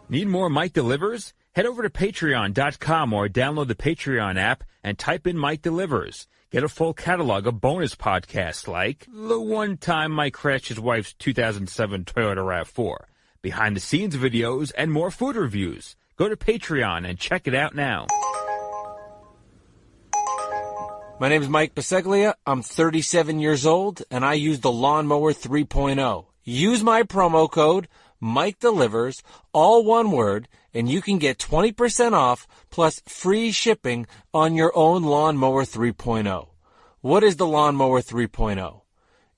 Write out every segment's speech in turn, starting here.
Need more Mike Delivers? Head over to patreon.com or download the Patreon app and type in Mike Delivers. Get a full catalog of bonus podcasts like the one time Mike crashed his wife's 2007 Toyota RAV4, behind-the-scenes videos, and more food reviews. Go to Patreon and check it out now. My name is Mike Biseglia. I'm 37 years old, and I use the Lawnmower 3.0. Use my promo code Mike Delivers, all one word, and you can get 20% off plus free shipping on your own Lawnmower 3.0. What is the Lawnmower 3.0?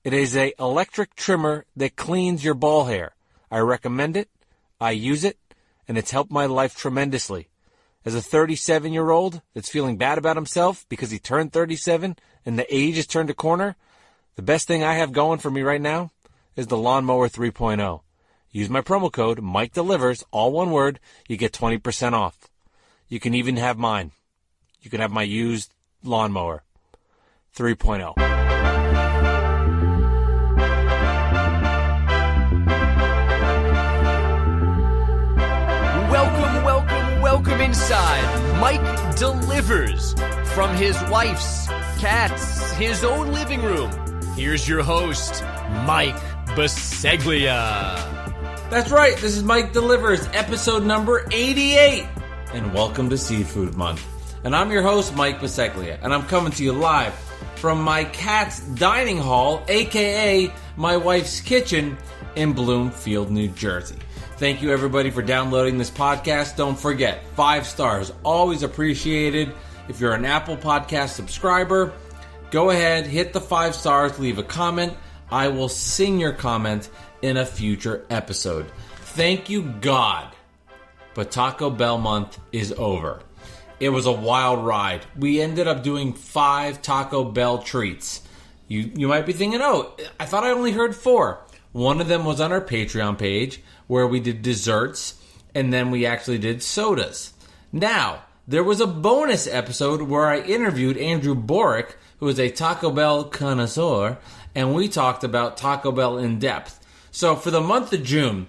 It is an electric trimmer that cleans your ball hair. I recommend it, I use it, and it's helped my life tremendously. As a 37-year-old that's feeling bad about himself because he turned 37 and the age has turned a corner, the best thing I have going for me right now is the Lawnmower 3.0. Use my promo code Mike Delivers, all one word. You get 20% off. You can even have mine. You can have my used Lawnmower 3.0. Welcome inside. Mike Delivers from his wife's, cat's, his own living room. Here's your host, Mike Biseglia. That's right. This is Mike Delivers, episode number 88. And welcome to Seafood Month. And I'm your host, Mike Biseglia. And I'm coming to you live from my cat's dining hall, a.k.a. my wife's kitchen in Bloomfield, New Jersey. Thank you, everybody, for downloading this podcast. Don't forget, 5 stars, always appreciated. If you're an Apple Podcast subscriber, go ahead, hit the 5 stars, leave a comment. I will sing your comment in a future episode. Thank you, God. But Taco Bell month is over. It was a wild ride. We ended up doing 5 Taco Bell treats. You might be thinking, oh, I thought I only heard 4. One of them was on our Patreon page, where we did desserts, and then we actually did sodas. Now, there was a bonus episode where I interviewed Andrew Borick, who is a Taco Bell connoisseur, and we talked about Taco Bell in depth. So for the month of June,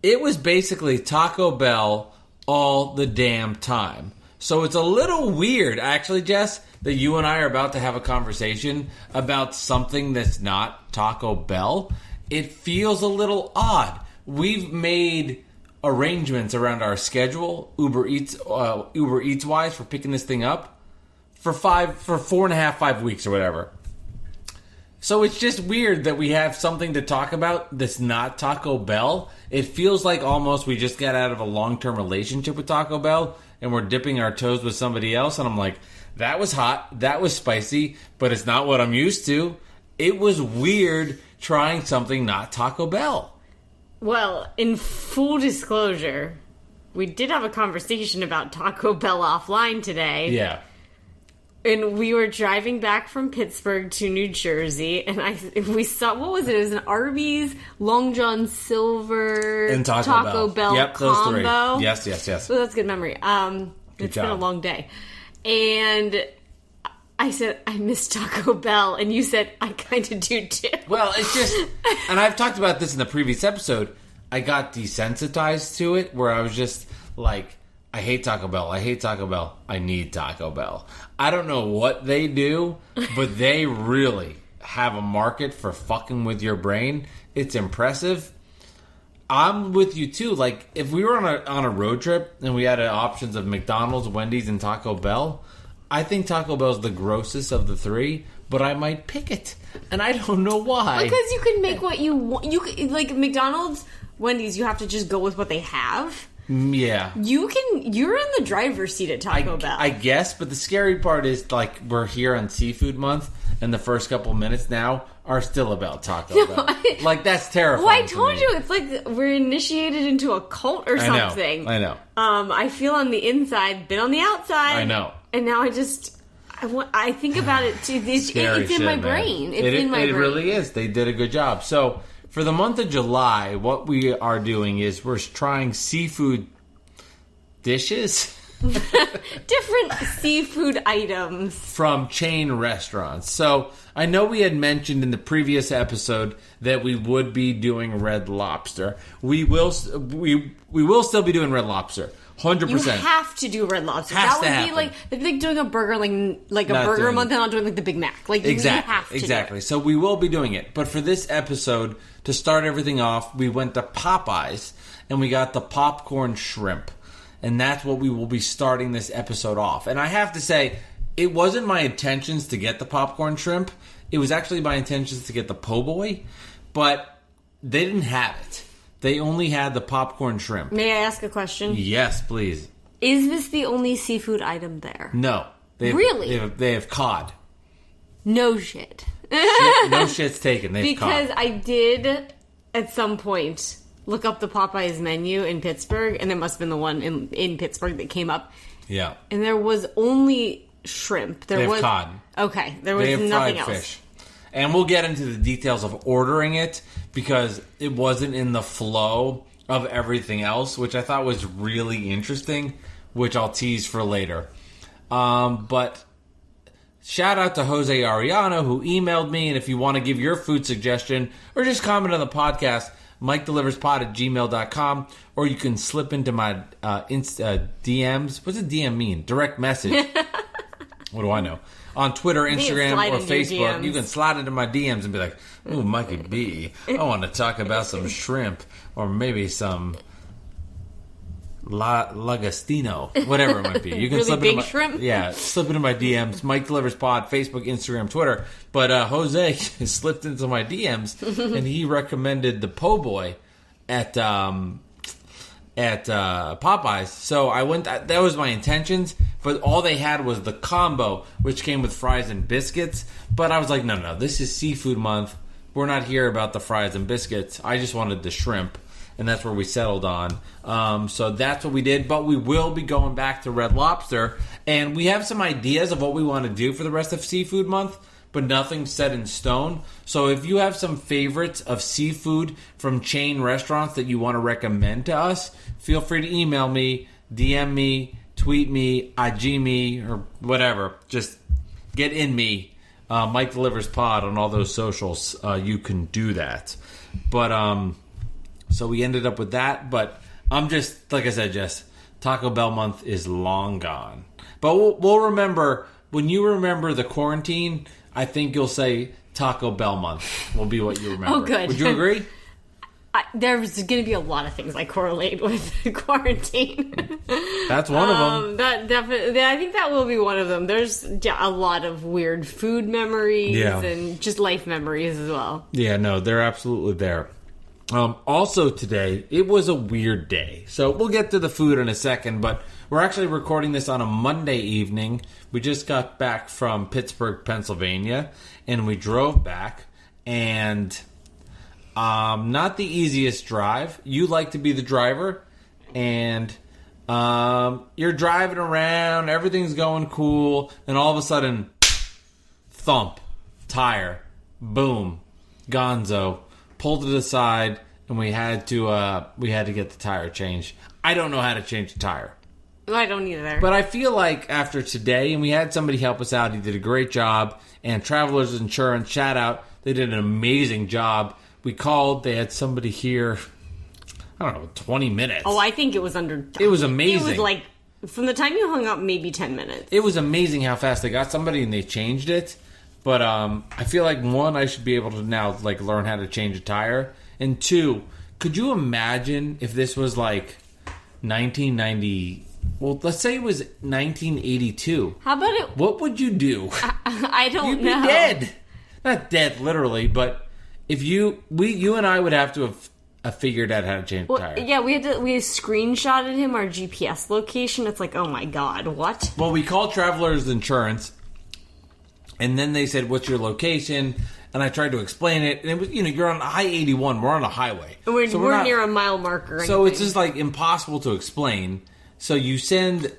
it was basically Taco Bell all the damn time. So it's a little weird, actually, Jess, that you and I are about to have a conversation about something that's not Taco Bell. It feels a little odd. We've made arrangements around our schedule, Uber Eats wise, for picking this thing up for 4.5, 5 weeks or whatever. So it's just weird that we have something to talk about that's not Taco Bell. It feels like almost we just got out of a long-term relationship with Taco Bell and we're dipping our toes with somebody else. And I'm like, that was hot, that was spicy, but it's not what I'm used to. It was weird trying something not Taco Bell. Well, in full disclosure, we did have a conversation about Taco Bell offline today. Yeah. And we were driving back from Pittsburgh to New Jersey, and we saw, what was it? It was an Arby's, Long John Silver, and Taco Bell yep, combo. Those 3. Yes. So that's good memory. It's been a long day. And I said, I miss Taco Bell, and you said, I kind of do too. Well, it's just, and I've talked about this in the previous episode, I got desensitized to it, where I was just like, I hate Taco Bell. I hate Taco Bell. I need Taco Bell. I don't know what they do, but they really have a market for fucking with your brain. It's impressive. I'm with you too. Like, if we were on a road trip and we had options of McDonald's, Wendy's, and Taco Bell, I think Taco Bell's the grossest of the 3, but I might pick it, and I don't know why. Because you can make what you want. Like McDonald's, Wendy's, you have to just go with what they have. Yeah. You're in the driver's seat at Taco Bell. I guess, but the scary part is, like, we're here on Seafood Month, and the first couple minutes now are still about Taco Bell. Like, that's terrifying. Well, I told you, it's like we're initiated into a cult or something. I know. I feel on the inside, been on the outside. I know. And now I think about it too. It's in my brain. It's in my brain. It really is. They did a good job. So, for the month of July, what we are doing is we're trying seafood dishes. Different seafood items from chain restaurants. So I know we had mentioned in the previous episode that we would be doing Red Lobster. We will still be doing Red Lobster. 100%. You have to do Red Lobster. Has that would to be happen. like it'd be like doing a burger, like a Not burger doing- month, and not doing like the Big Mac. Like you have to. Exactly. Do it. So we will be doing it. But for this episode, to start everything off, we went to Popeyes and we got the popcorn shrimp. And that's what we will be starting this episode off. And I have to say, it wasn't my intentions to get the popcorn shrimp. It was actually my intentions to get the po' boy. But they didn't have it. They only had the popcorn shrimp. May I ask a question? Yes, please. Is this the only seafood item there? No. Really? They have cod. No shit. No shit's taken. They've Because cod. I did at some point look up the Popeyes menu in Pittsburgh, and it must have been the one in Pittsburgh that came up. Yeah. And there was only shrimp. They have was cod. Okay, there was They have nothing fried else. fish. And we'll get into the details of ordering it because it wasn't in the flow of everything else, which I thought was really interesting, which I'll tease for later. But shout out to Jose Ariano who emailed me, and if you want to give your food suggestion or just comment on the podcast, MikeDeliversPod@gmail.com, or you can slip into my DMs. What's a DM mean? Direct message. What do I know? On Twitter, You can Instagram, slide or into your Facebook, DMs. you can slide into my DMs and be like, "Ooh, Mikey B, I want to talk about some shrimp or maybe some Lagostino, whatever it might be." You can Really slip big into my, shrimp? Yeah, slip into my DMs. Mike Delivers Pod, Facebook, Instagram, Twitter. But Jose slipped into my DMs and he recommended the po' boy at Popeyes. So I went. That was my intentions. But all they had was the combo, which came with fries and biscuits. But I was like, no, this is seafood month. We're not here about the fries and biscuits. I just wanted the shrimp, and that's where we settled on. So that's what we did. But we will be going back to Red Lobster, and we have some ideas of what we want to do for the rest of seafood month, but nothing's set in stone. So if you have some favorites of seafood from chain restaurants that you want to recommend to us, feel free to email me, DM me, tweet me, IG me, or whatever. Just get in me. Mike Delivers Pod on all those socials. You can do that. But so we ended up with that. But I'm just, like I said, Jess, Taco Bell month is long gone. But we'll remember, when you remember the quarantine, I think you'll say Taco Bell month will be what you remember. Oh, good. Would you agree? There's going to be a lot of things I correlate with quarantine. That's one of them. That definitely, I think that will be one of them. There's a lot of weird food memories and just life memories as well. Yeah, no, they're absolutely there. Also today, it was a weird day. So we'll get to the food in a second, but we're actually recording this on a Monday evening. We just got back from Pittsburgh, Pennsylvania, and we drove back, and not the easiest drive. You like to be the driver, and you're driving around, everything's going cool, and all of a sudden, thump, tire, boom, gonzo. Pulled it aside, and we had to get the tire changed. I don't know how to change a tire. I don't either. But I feel like after today, and we had somebody help us out, he did a great job. And Travelers Insurance, shout out, they did an amazing job. We called, they had somebody here, I don't know, 20 minutes. I think it was under... It was amazing. It was like, from the time you hung up, maybe 10 minutes. It was amazing how fast they got somebody and they changed it. But I feel like, one, I should be able to now learn how to change a tire. And two, could you imagine if this was 1990... Well, let's say it was 1982. How about it... What would you do? I don't You'd know. be dead. Not dead, literally, but if you and I would have to have figured out how to change a tire. Yeah, we screenshotted him our GPS location. It's like, oh my god, what? Well, we called Travelers Insurance, and then they said, "What's your location?" And I tried to explain it, and it was, you're on I-81. We're on a highway. And we're not near a mile marker. Or so anything. it's just impossible to explain. So you send it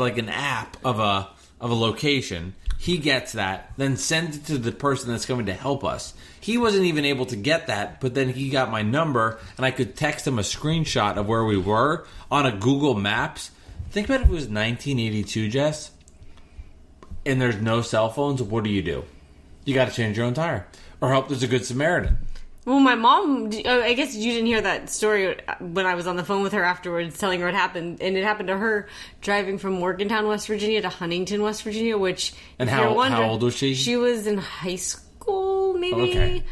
an app of a location. He gets that, then sends it to the person that's coming to help us. He wasn't even able to get that, but then he got my number, and I could text him a screenshot of where we were on a Google Maps. Think about if it was 1982, Jess, and there's no cell phones. What do? You got to change your own tire, or help. There's a good Samaritan. Well, my mom, I guess you didn't hear that story when I was on the phone with her afterwards telling her what happened. And it happened to her driving from Morgantown, West Virginia to Huntington, West Virginia, which... And how old was she? She was in high school, maybe. Okay.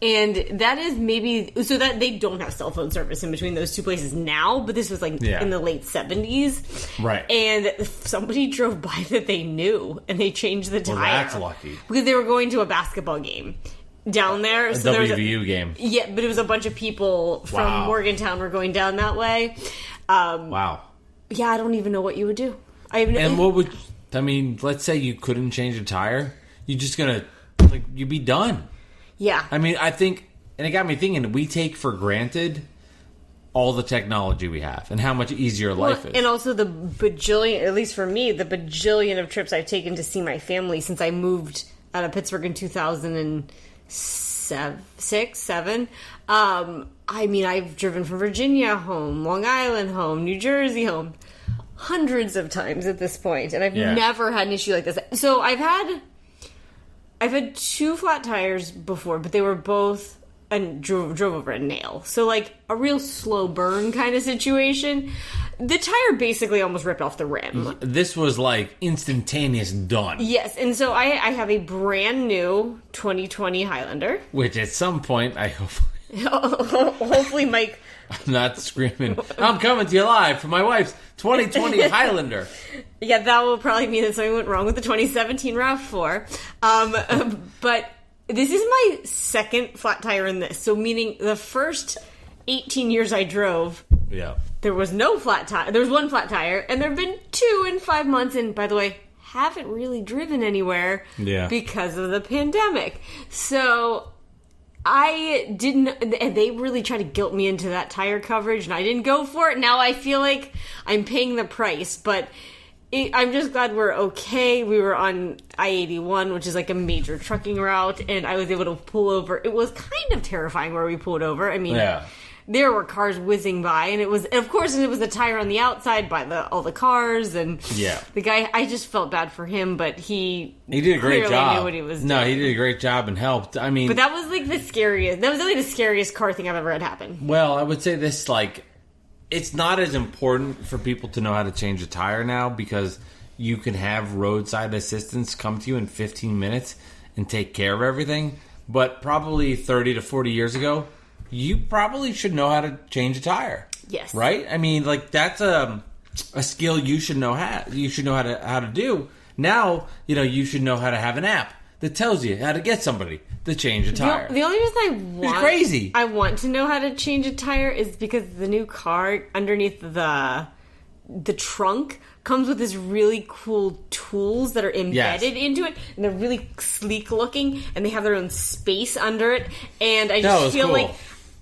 And that is maybe... So that they don't have cell phone service in between those two places now, but this was in the late 70s. Right. And somebody drove by that they knew, and they changed the tire. Well, that's lucky. Because they were going to a basketball game down there. So WVU game. Yeah, but it was a bunch of people from Morgantown were going down that way. Wow. Yeah, I don't even know what you would do. Let's say you couldn't change a tire. You're just going to, you'd be done. Yeah. I mean, I think, and it got me thinking, we take for granted all the technology we have and how much easier life is. And also the bajillion, at least for me, the bajillion of trips I've taken to see my family since I moved out of Pittsburgh in 2007. I've driven from Virginia home, Long Island home, New Jersey home, hundreds of times at this point, and I've never had an issue like this. So I've had 2 flat tires before, but they were both and drove over a nail. So a real slow burn kind of situation. The tire basically almost ripped off the rim. This was instantaneous done. Yes, and so I have a brand new 2020 Highlander. Which at some point, I hope... Hopefully Mike... I'm not screaming, I'm coming to you live from my wife's 2020 Highlander. Yeah, that will probably mean that something went wrong with the 2017 RAV4. But this is my second flat tire in this. So meaning the first 18 years I drove, there was no flat tire. There was 1 flat tire, and there have been 2 in 5 months. And by the way, haven't really driven anywhere because of the pandemic. So I didn't, and they really tried to guilt me into that tire coverage, and I didn't go for it. Now I feel like I'm paying the price, but I'm just glad we're okay. We were on I-81, which is a major trucking route, and I was able to pull over. It was kind of terrifying where we pulled over. I mean, there were cars whizzing by, and it was the tire on the outside by all the cars, and the guy, I just felt bad for him, but he did a great job. Knew what he was doing. No, he did a great job and helped. I mean, but that was the scariest. That was the scariest car thing I've ever had happen. Well, I would say this it's not as important for people to know how to change a tire now because you can have roadside assistance come to you in 15 minutes and take care of everything. But probably 30 to 40 years ago, you probably should know how to change a tire. Yes. Right? I mean, that's a skill you should know how to do. Now, you should know how to have an app that tells you how to get somebody to change a tire. The only reason I want to know how to change a tire is because the new car underneath the trunk comes with this really cool tools that are embedded into it, and they're really sleek looking, and they have their own space under it. And I just feel cool.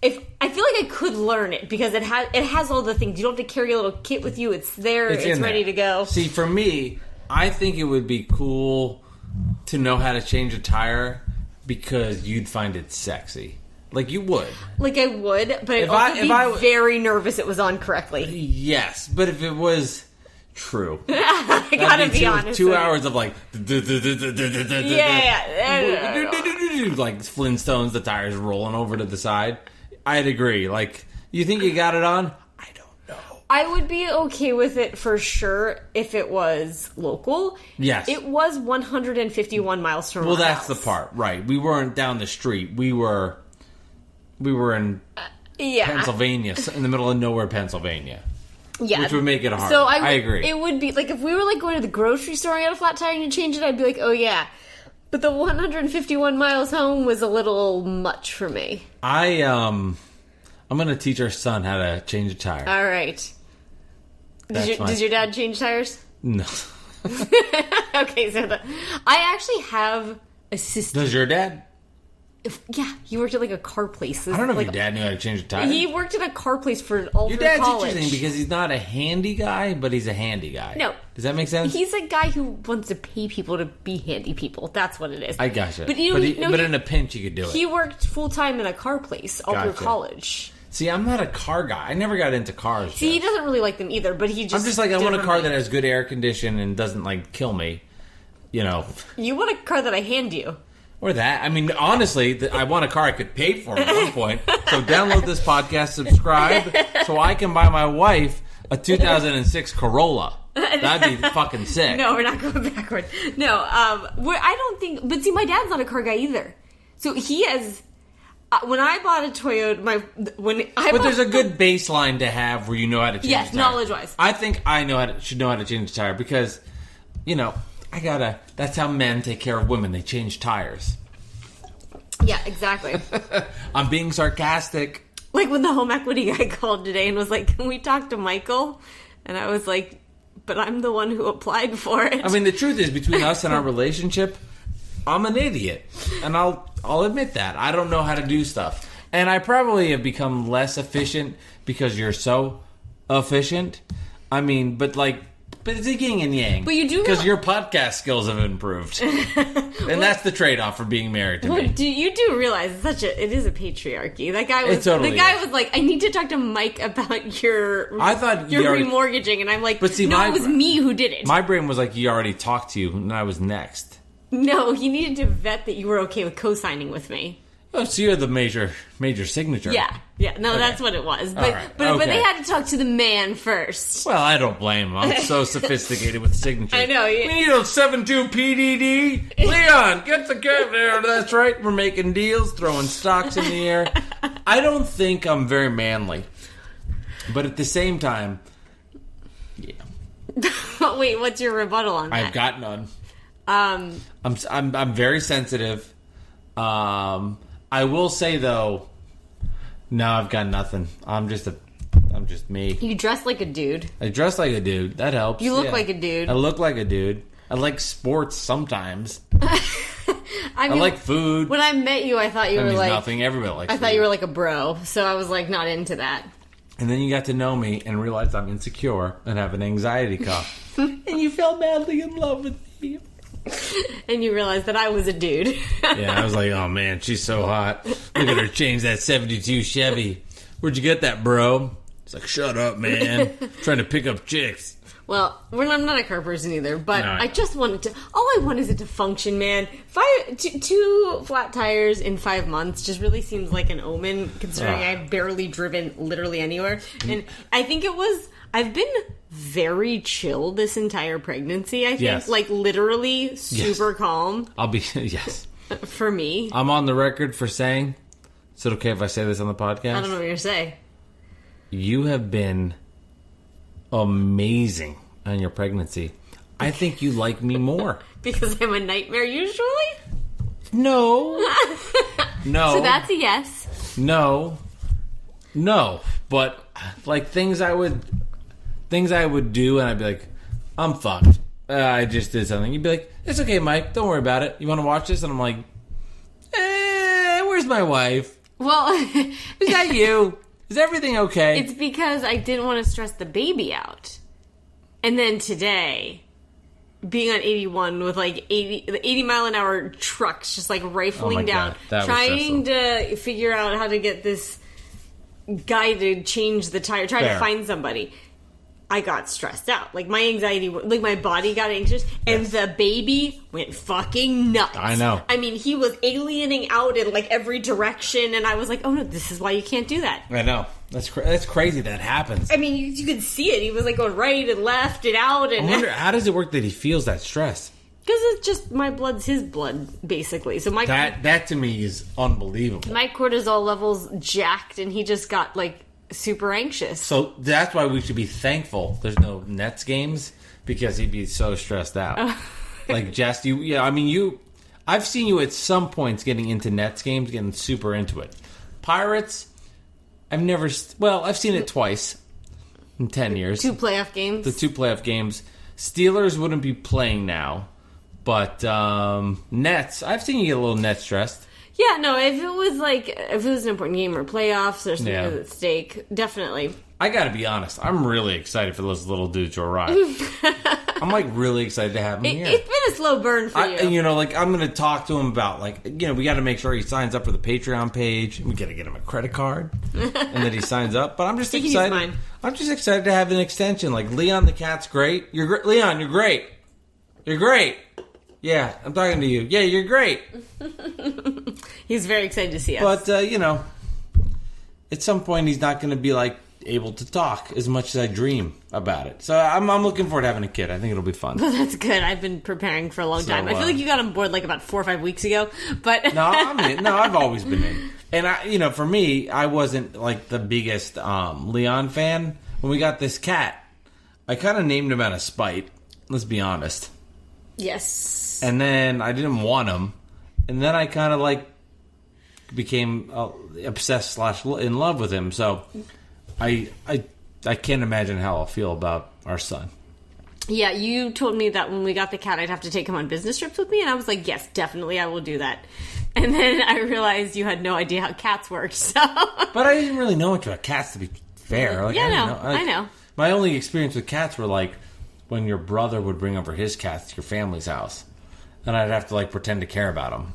I feel like I could learn it because it has all the things. You don't have to carry a little kit with you. It's there. It's ready to go. See, for me, I think it would be cool to know how to change a tire because you'd find it sexy. You would. I would, but I'd be very nervous it was on correctly. Yes, but if it was true. I gotta be honest. 2 hours of Flintstones, the tires rolling over to the side. I'd agree. You think you got it on? I don't know. I would be okay with it for sure if it was local. Yes. It was 151 miles from Well, that's the part, right. We weren't down the street. We were in Pennsylvania, in the middle of nowhere, Pennsylvania. Yeah. Which would make it hard. So I agree. It would be, if we were, going to the grocery store and I had a flat tire and you change it, I'd be like, oh, yeah. But the 151 miles home was a little much for me. I'm going to teach our son how to change a tire. All right. Does your dad change tires? No. Okay, so I actually have assisted. Does your dad? Yeah, he worked at a car place. I don't know if your dad knew how to change a tire. He worked at a car place for all your through dad's college. Interesting because he's not a handy guy, but he's a handy guy. No. Does that make sense? He's a guy who wants to pay people to be handy people. That's what it is. I gotcha. But, but in a pinch, you could do it. He worked full-time in a car place all through college. See, I'm not a car guy. I never got into cars. See, he doesn't really like them either, but he just... I'm just like, I want a car that has good air condition and doesn't, like, kill me. You know. You want a car that I hand you. Or that. I mean, honestly, I want a car I could pay for at one point. So download this podcast, subscribe, so I can buy my wife a 2006 Corolla. That'd be fucking sick. No, we're not going backward. No, I don't think... But see, my dad's not a car guy either. So he has... when I bought a Toyota, But there's a good baseline to have where you know how to change a tire. Yes, knowledge-wise. I think I should know how to change a tire because, you know, that's how men take care of women. They change tires. Yeah, exactly. I'm being sarcastic. Like when the home equity guy called today and was like, can we talk to Michael? And I was like, but I'm the one who applied for it. I mean, the truth is, between us and our relationship, I'm an idiot. And I'll admit that. I don't know how to do stuff. And I probably have become less efficient because you're so efficient. I mean, but it's a yin and yang. But you do... Because your podcast skills have improved. And that's the trade-off for being married to me. You do realize it is a patriarchy. That guy was... Totally the guy was like, I need to talk to Mike about your remortgaging. And I'm like, but see, no, it was me who did it. My brain was like, he already talked to you, and I was next. No, he needed to vet that you were okay with co-signing with me. Oh, so you're the major signature. Yeah. No, okay. That's what it was. But, right. but they had to talk to the man first. Well, I don't blame him. I'm so sophisticated with signatures. I know. We need a 7-2 PDD. Leon, get the cat there. That's right. We're making deals, throwing stocks in the air. I don't think I'm very manly. But at the same time, yeah. Wait, what's your rebuttal on that? I've got none. I'm very sensitive. I will say though, no, I've got nothing. I'm just me. You dress like a dude. I dress like a dude. That helps. You look like a dude. I look like a dude. I like sports sometimes. I like food. When I met you, I thought you were like nothing. Everybody likes food. I thought you were like a bro, so I was like not into that. And then you got to know me and realized I'm insecure and have an anxiety cough. And you fell madly in love with me. And you realized that I was a dude. Yeah, I was like, oh man, she's so hot. Look at her change that 72 Chevy. Where'd you get that, bro? It's like, shut up, man. Trying to pick up chicks. Well, I'm not a car person either, but no. I just wanted to... All I want is it to function, man. Two flat tires in 5 months just really seems like an omen, considering I've barely driven literally anywhere. And I think I've been very chill this entire pregnancy, I think. Yes. Like, literally super calm. Yes. For me. I'm on the record for saying... Is it okay if I say this on the podcast? I don't know what you're going to say. You have been amazing on your pregnancy. I think you like me more. Because I'm a nightmare usually? No. No. So that's a yes. No. But like things I would do and I'd be like, I'm fucked. I just did something. You'd be like, it's okay, Mike. Don't worry about it. You want to watch this? And I'm like, where's my wife? Well, is that you? Is everything okay? It's because I didn't want to stress the baby out. And then today, being on 81 with like 80 mile an hour trucks just like rifling down, trying to figure out how to get this guy to change the tire, trying to find somebody. I got stressed out. Like my anxiety, like my body got anxious, and the baby went fucking nuts. I know. I mean, he was aliening out in like every direction, and I was like, "Oh no, this is why you can't do that." I know. That's crazy that happens. I mean, you could see it. He was like going right and left and out. And I wonder how does it work that he feels that stress? Because it's just my blood's his blood, basically. So that to me is unbelievable. My cortisol levels jacked, and he just got like super anxious. So that's why we should be thankful there's no Nets games, because he'd be so stressed out. Like Jess, I've seen you at some points getting into Nets games, getting super into it. Pirates, I've seen it twice in 10 years. 2 playoff games. The 2 playoff games. Steelers wouldn't be playing now, but Nets, I've seen you get a little Nets stressed. Yeah, no, if it was an important game or playoffs or something at stake, definitely. I gotta be honest, I'm really excited for those little dudes to arrive. I'm like really excited to have him here. It's been a slow burn for you. You know, like I'm going to talk to him about like, you know, we got to make sure he signs up for the Patreon page. We got to get him a credit card and then he signs up. But I'm just excited. I'm just excited to have an extension. Like Leon the cat's great. Leon, you're great. You're great. Yeah, I'm talking to you. Yeah, you're great. He's very excited to see us. But, you know, at some point he's not going to be, like, able to talk as much as I dream about it. So I'm looking forward to having a kid. I think it'll be fun. Well, that's good. I've been preparing for a long time. I feel like you got on board, like, about 4 or 5 weeks ago. But No, I've always been in. And, you know, for me, I wasn't, like, the biggest Leon fan. When we got this cat, I kind of named him out of spite. Let's be honest. Yes. And then I didn't want him. And then I kind of like became obsessed / in love with him. So I can't imagine how I'll feel about our son. Yeah, you told me that when we got the cat, I'd have to take him on business trips with me. And I was like, yes, definitely, I will do that. And then I realized you had no idea how cats worked. So. But I didn't really know much about cats, to be fair. Like, yeah, I know. My only experience with cats were like when your brother would bring over his cats to your family's house. And I'd have to, like, pretend to care about them.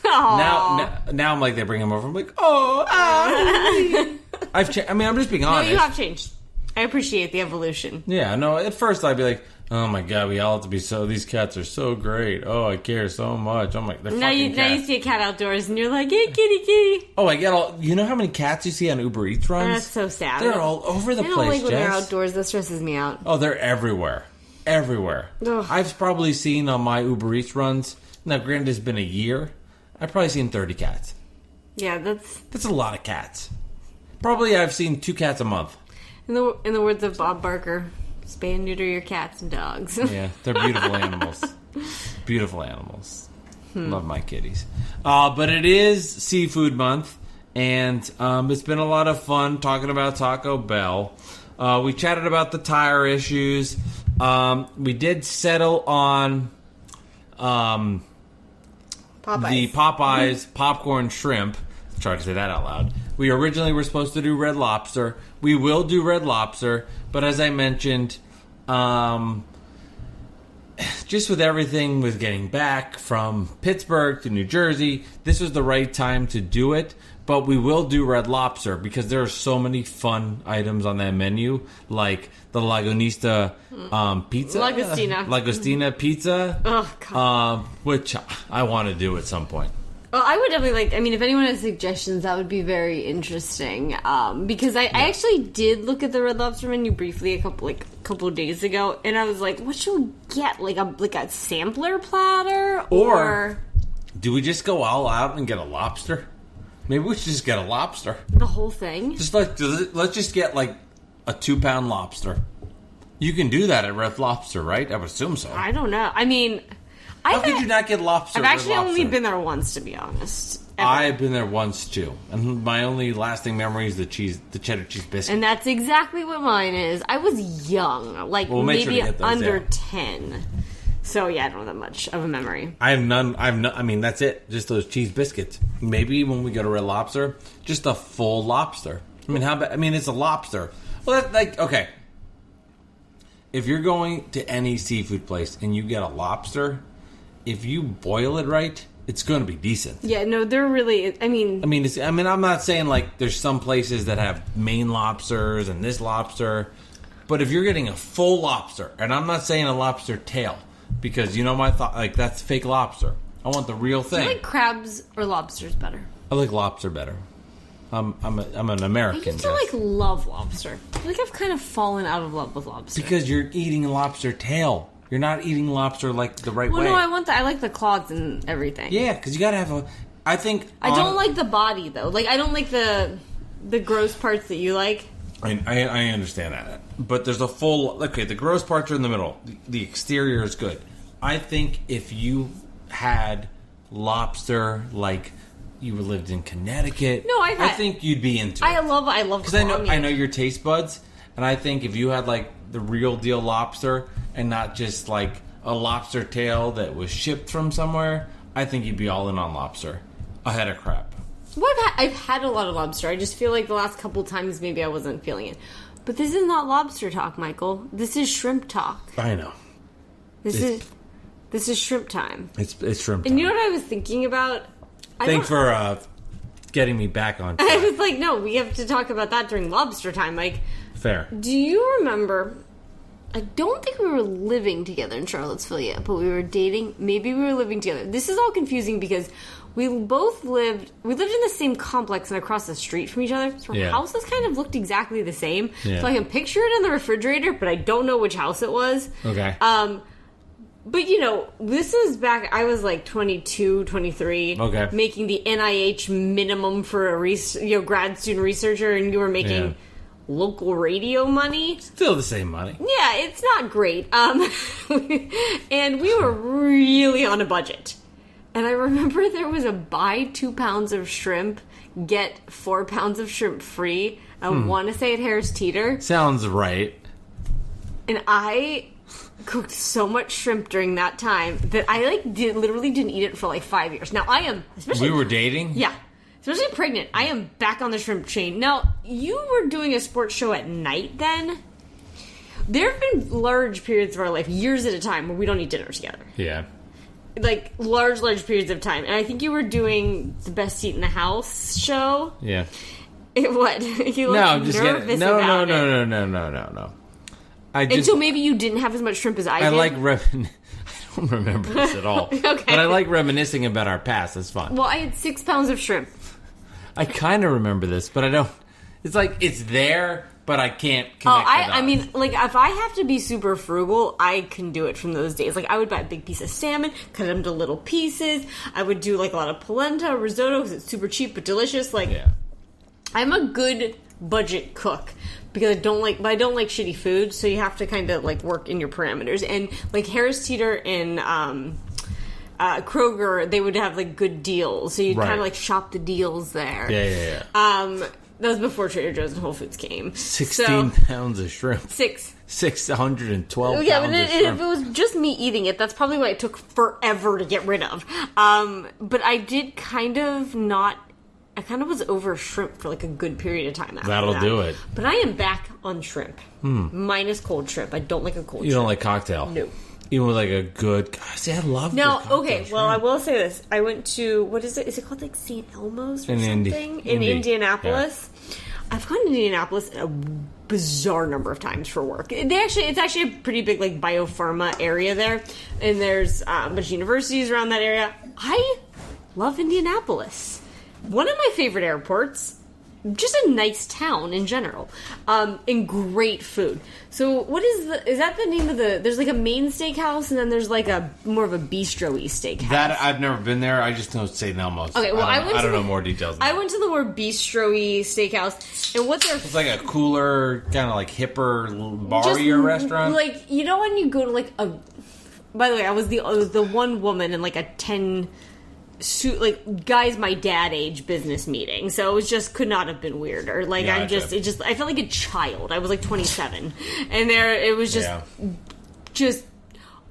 Now I'm like, they bring him over. I'm like, I'm just being honest. No, you have changed. I appreciate the evolution. Yeah, no, at first I'd be like, oh, my God, we all have to be these cats are so great. Oh, I care so much. I'm like, they're fucking cats. Now you see a cat outdoors, and you're like, hey, kitty. Oh, I get you know how many cats you see on Uber Eats runs? That's so sad. They're all over the place, I don't like when they're outdoors. That stresses me out. Oh, they're everywhere. Everywhere. Ugh. I've probably seen on my Uber Eats runs, now granted it's been a year, I've probably seen 30 cats. Yeah, that's a lot of cats. Probably I've seen 2 cats a month. In the words of Bob Barker, spay and neuter your cats and dogs. Yeah, they're beautiful animals. Beautiful animals. Love my kitties. But it is Seafood Month, and it's been a lot of fun talking about Taco Bell. We chatted about the tire issues. We did settle on Popeyes. The Popeyes popcorn shrimp. Try to say that out loud. We originally were supposed to do Red Lobster. We will do Red Lobster, but as I mentioned, just with everything with getting back from Pittsburgh to New Jersey, this was the right time to do it. But we will do Red Lobster because there are so many fun items on that menu, like the Lagonista pizza. Lagostina pizza. Oh, God. Which I want to do at some point. Well, I would definitely if anyone has suggestions, that would be very interesting. Because I actually did look at the Red Lobster menu briefly a couple of days ago, and I was like, what should we get? Like a sampler platter? Or do we just go all out and get a lobster? Maybe we should just get a lobster. The whole thing? Just let's just get like a 2-pound lobster. You can do that at Red Lobster, right? I would assume so. I don't know. I mean, how could you not get lobster? I've actually only been there once, to be honest. I've been there once too, and my only lasting memory is the cheddar cheese biscuit. And that's exactly what mine is. I was young, maybe under 10. So, yeah, I don't have that much of a memory. I have none. I mean, that's it. Just those cheese biscuits. Maybe when we go to Red Lobster, just a full lobster. I mean, how about? I mean, it's a lobster. Well, okay. If you're going to any seafood place and you get a lobster, if you boil it right, it's going to be decent. Yeah, no, they're really. I mean, I'm not saying like there's some places that have Maine lobsters and this lobster, but if you're getting a full lobster, and I'm not saying a lobster tail. Because you know my thought, like that's fake lobster. I want the real thing. Do you like crabs or lobsters better? I like lobster better. I'm an American. I used to love lobster. I feel like I've kind of fallen out of love with lobster. Because you're eating a lobster tail. You're not eating lobster like the right way. Well, no, I like the claws and everything. Yeah, because you gotta have a. I think I don't like the body though. Like I don't like the gross parts that you like. I understand that. But there's a full... Okay, the gross parts are in the middle. The exterior is good. I think if you had lobster like you lived in Connecticut... No, I think you'd be into it. I love because I know your taste buds, and I think if you had like the real deal lobster and not just like a lobster tail that was shipped from somewhere, I think you'd be all in on lobster ahead of crab. Well, I've had a lot of lobster. I just feel like the last couple times maybe I wasn't feeling it. But this is not lobster talk, Michael. This is shrimp talk. I know. This is shrimp time. It's shrimp time. And you know what I was thinking about? Thanks for getting me back on track. I was like, no, we have to talk about that during lobster time. Like, fair. Do you remember? I don't think we were living together in Charlottesville yet, but we were dating. Maybe we were living together. This is all confusing because we lived in the same complex and across the street from each other. So our houses kind of looked exactly the same. Yeah. So I can picture it in the refrigerator, but I don't know which house it was. Okay. But, this was back, I was like 22, 23. Okay. Making the NIH minimum for a grad student researcher, and you were making local radio money. Still the same money. Yeah, it's not great. And we were really on a budget. And I remember there was a buy 2 pounds of shrimp, get 4 pounds of shrimp free. I want to say at Harris Teeter. Sounds right. And I cooked so much shrimp during that time that I literally didn't eat it for like 5 years. Now I am, especially we were dating. Yeah, especially pregnant. I am back on the shrimp chain. Now you were doing a sports show at night then. There have been large periods of our life, years at a time, where we don't eat dinner together. Yeah. Like large periods of time, and I think you were doing the Best Seat in the House show. Yeah. What? You look nervous about it. No. And so maybe you didn't have as much shrimp as I did? I don't remember this at all. Okay. But I like reminiscing about our past. That's fun. Well, I had 6 pounds of shrimp. I kind of remember this, but I don't. It's like, it's there, but I can't connect the dots. I mean, like, if I have to be super frugal, I can do it from those days. Like, I would buy a big piece of salmon, cut it into little pieces. I would do, like, a lot of polenta, risotto, because it's super cheap but delicious. Like, I'm a good budget cook. Because I don't like shitty food, so you have to kind of like work in your parameters. And like Harris Teeter and Kroger, they would have like good deals, so you'd kind of like shop the deals there. Yeah. That was before Trader Joe's and Whole Foods came. 16 pounds of shrimp. 612 pounds of shrimp. If it was just me eating it, that's probably why it took forever to get rid of. But I did I kind of was over shrimp for like a good period of time after That'll that. do it. But I am back on shrimp. Minus cold shrimp. I don't like a cold shrimp. You don't like cocktail? No. Even with like a good... God, see, I love now, good okay, shrimp. well, I will say this. I went to, what is it? Is it called like St. Elmo's or something? In Indianapolis. Yeah. I've gone to Indianapolis a bizarre number of times for work. It's actually a pretty big like biopharma area there. And there's a bunch of universities around that area. I love Indianapolis. One of my favorite airports. Just a nice town in general. And great food. So what is that the name of there's like a main steakhouse and then there's like a more of a bistro-y steakhouse. That, I've never been there. I just know St. Elmo's. Okay, well, I don't know more details. I went to the more bistro-y steakhouse, and what's their... It's like a cooler, kind of like hipper, bar-ier restaurant? Like, you know when you go to like a... By the way, I was the one woman in like a 10... like guys my dad age business meeting, so it just could not have been weirder. Like I felt like a child. I was like 27, and it was just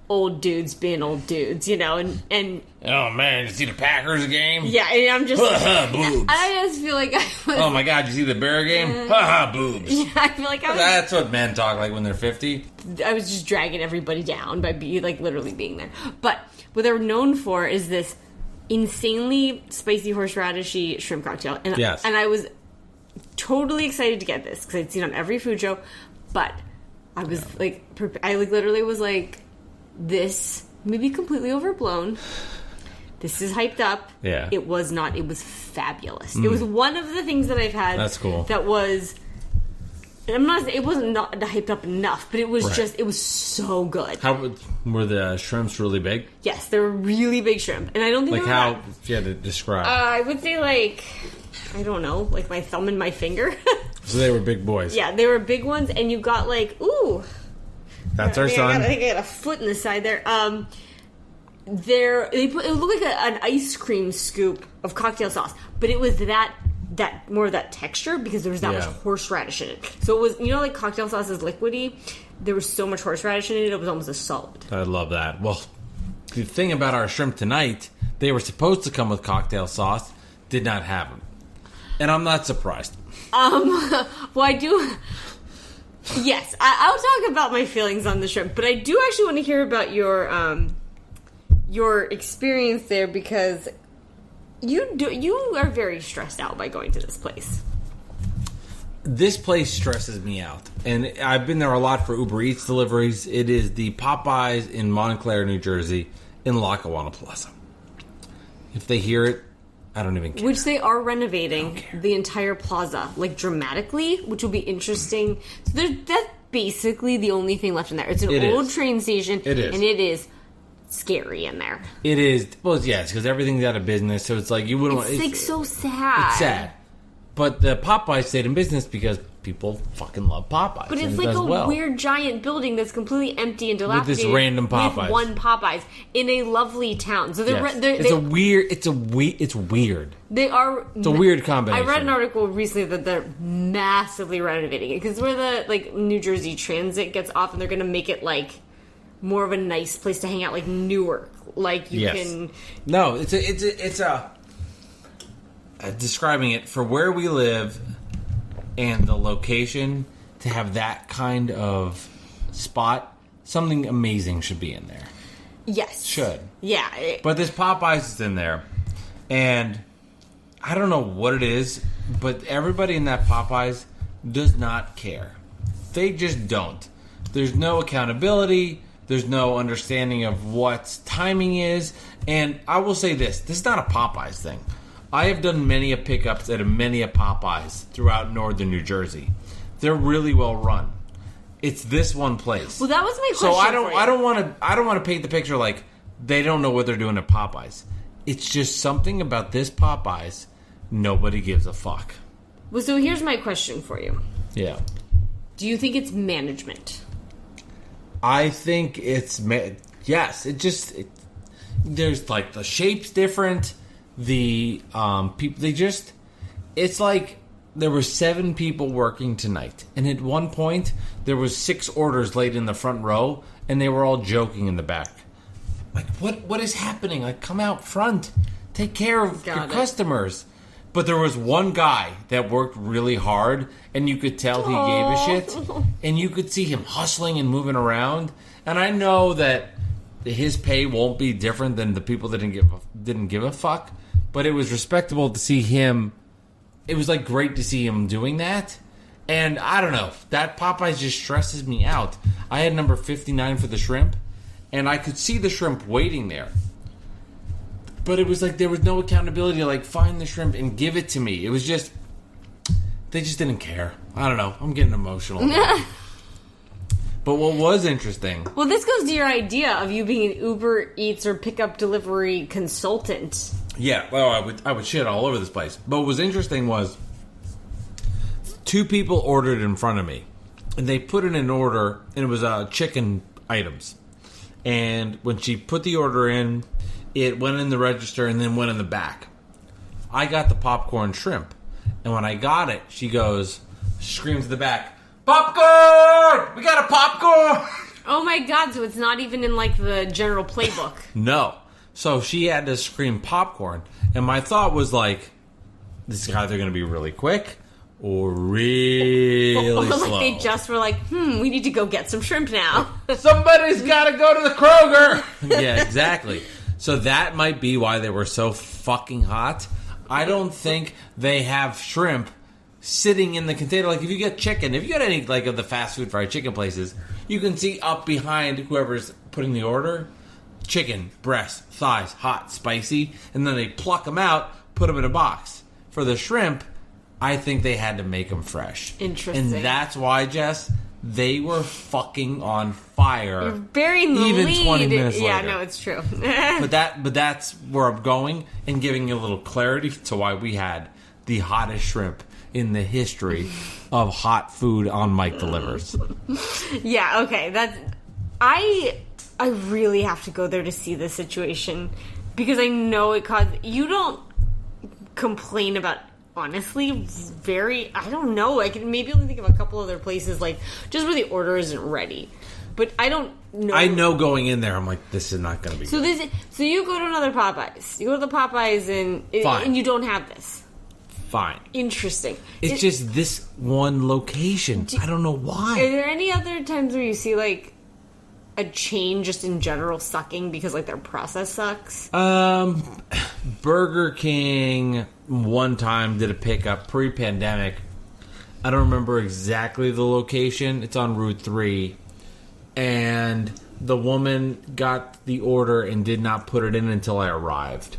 old dudes being old dudes, and oh man, you see the Packers game? Yeah, and I'm just boobs. I just feel like I was, oh my god, you see the Bear game? Boobs. Yeah, I feel like that's what men talk like when they're 50. I was just dragging everybody down by literally being there. But what they're known for is this insanely spicy horseradishy shrimp cocktail. And, yes. And I was totally excited to get this because I'd seen it on every food show. But I was literally was like, this may be completely overblown. This is hyped up. Yeah. It was not. It was fabulous. It was one of the things that I've had. That's cool. That was... it wasn't not hyped up enough, but it was it was so good. How were the shrimps really big? Yes, they were really big shrimp, and I don't think like how. If you had to describe, I would say I don't know, like my thumb and my finger. So they were big boys. Yeah, they were big ones, and you got that's our son. I think I got a foot in the side there. It looked like an ice cream scoop of cocktail sauce, but it was that more of that texture because there was that much horseradish in it. So it was, like cocktail sauce is liquidy. There was so much horseradish in it, it was almost a solid. I love that. Well, the thing about our shrimp tonight, they were supposed to come with cocktail sauce, did not have them. And I'm not surprised. Well, I do... Yes, I'll talk about my feelings on the shrimp, but I do actually want to hear about your experience there, because you are very stressed out by going to this place. This place stresses me out, and I've been there a lot for Uber Eats deliveries. It is the Popeyes in Montclair, New Jersey, in Lackawanna Plaza. If they hear it, I don't even care. Which they are renovating the entire plaza, like dramatically, which will be interesting. So that's basically the only thing left in there. It's an old train station, and it is scary in there. It is. Well, yes, because everything's out of business, so it's like you wouldn't want... It's like so sad. It's sad. But the Popeyes stayed in business because people fucking love Popeyes. But it's like a weird giant building that's completely empty and dilapidated. With this random Popeyes. With one Popeyes in a lovely town. So it's weird. They are... It's a weird combination. I read an article recently that they're massively renovating it. Because where the New Jersey Transit gets off, and they're going to make it more of a nice place to hang out, like Newark. Like you can... No, it's a describing it for where we live and the location, to have that kind of spot, something amazing should be in there. Yes. Should. Yeah. But this Popeyes is in there, and I don't know what it is, but everybody in that Popeyes does not care. They just don't. There's no accountability. There's no understanding of what timing is. And I will say this is not a Popeyes thing. I have done many a pickups at many a Popeyes throughout northern New Jersey. They're really well run. It's this one place. Well, that was my question. So I don't want to paint the picture like they don't know what they're doing at Popeyes. It's just something about this Popeyes. Nobody gives a fuck. Well, so here's my question for you. Yeah. Do you think it's management? I think it's yes. There's the shape's different. The people, it's like there were 7 people working tonight, and at one point there was 6 orders laid in the front row, and they were all joking in the back. Like, what is happening? Like, come out front, take care of your customers. But there was one guy that worked really hard, and you could tell he gave a shit, and you could see him hustling and moving around. And I know that his pay won't be different than the people that didn't give a fuck. But it was respectable to see him. It was great to see him doing that. And I don't know. That Popeyes just stresses me out. I had number 59 for the shrimp. And I could see the shrimp waiting there. But it was there was no accountability to find the shrimp and give it to me. It was just... They just didn't care. I don't know. I'm getting emotional. But what was interesting... Well, this goes to your idea of you being an Uber Eats or pickup delivery consultant. Yeah, well, I would shit all over this place. But what was interesting was 2 people ordered in front of me. And they put in an order, and it was chicken items. And when she put the order in, it went in the register and then went in the back. I got the popcorn shrimp. And when I got it, she screams in the back, "Popcorn! We got a popcorn!" Oh my god, so it's not even in the general playbook. No. So she had to scream popcorn. And my thought was this is either going to be really quick or really slow. They just were we need to go get some shrimp now. Somebody's got to go to the Kroger. Yeah, exactly. So that might be why they were so fucking hot. I don't think they have shrimp sitting in the container. If you get chicken, if you get any of the fast food fried chicken places, you can see up behind whoever's putting the order, chicken, breast, thighs, hot, spicy, and then they pluck them out, put them in a box. For the shrimp, I think they had to make them fresh. Interesting. And that's why, Jess, they were fucking on fire. You're burying the even lead. 20 minutes later. Yeah, no, it's true. but that's where I'm going, and giving you a little clarity to why we had the hottest shrimp in the history of hot food on Mike Delivers. Yeah, okay. I really have to go there to see this situation, because I know it caused... You don't complain about, honestly, I don't know. I can maybe only think of a couple other places, just where the order isn't ready. But I don't know. I know going in there, I'm this is not going to be good. So you go to another Popeyes. You go to the Popeyes and you don't have this. fine. Interesting. It's just this one location. I don't know why. Are there any other times where you see, like, a chain just in general sucking because, like, their process sucks? Burger King one time did a pickup pre-pandemic. I don't remember exactly the location. It's on Route 3. And the woman got the order and did not put it in until I arrived.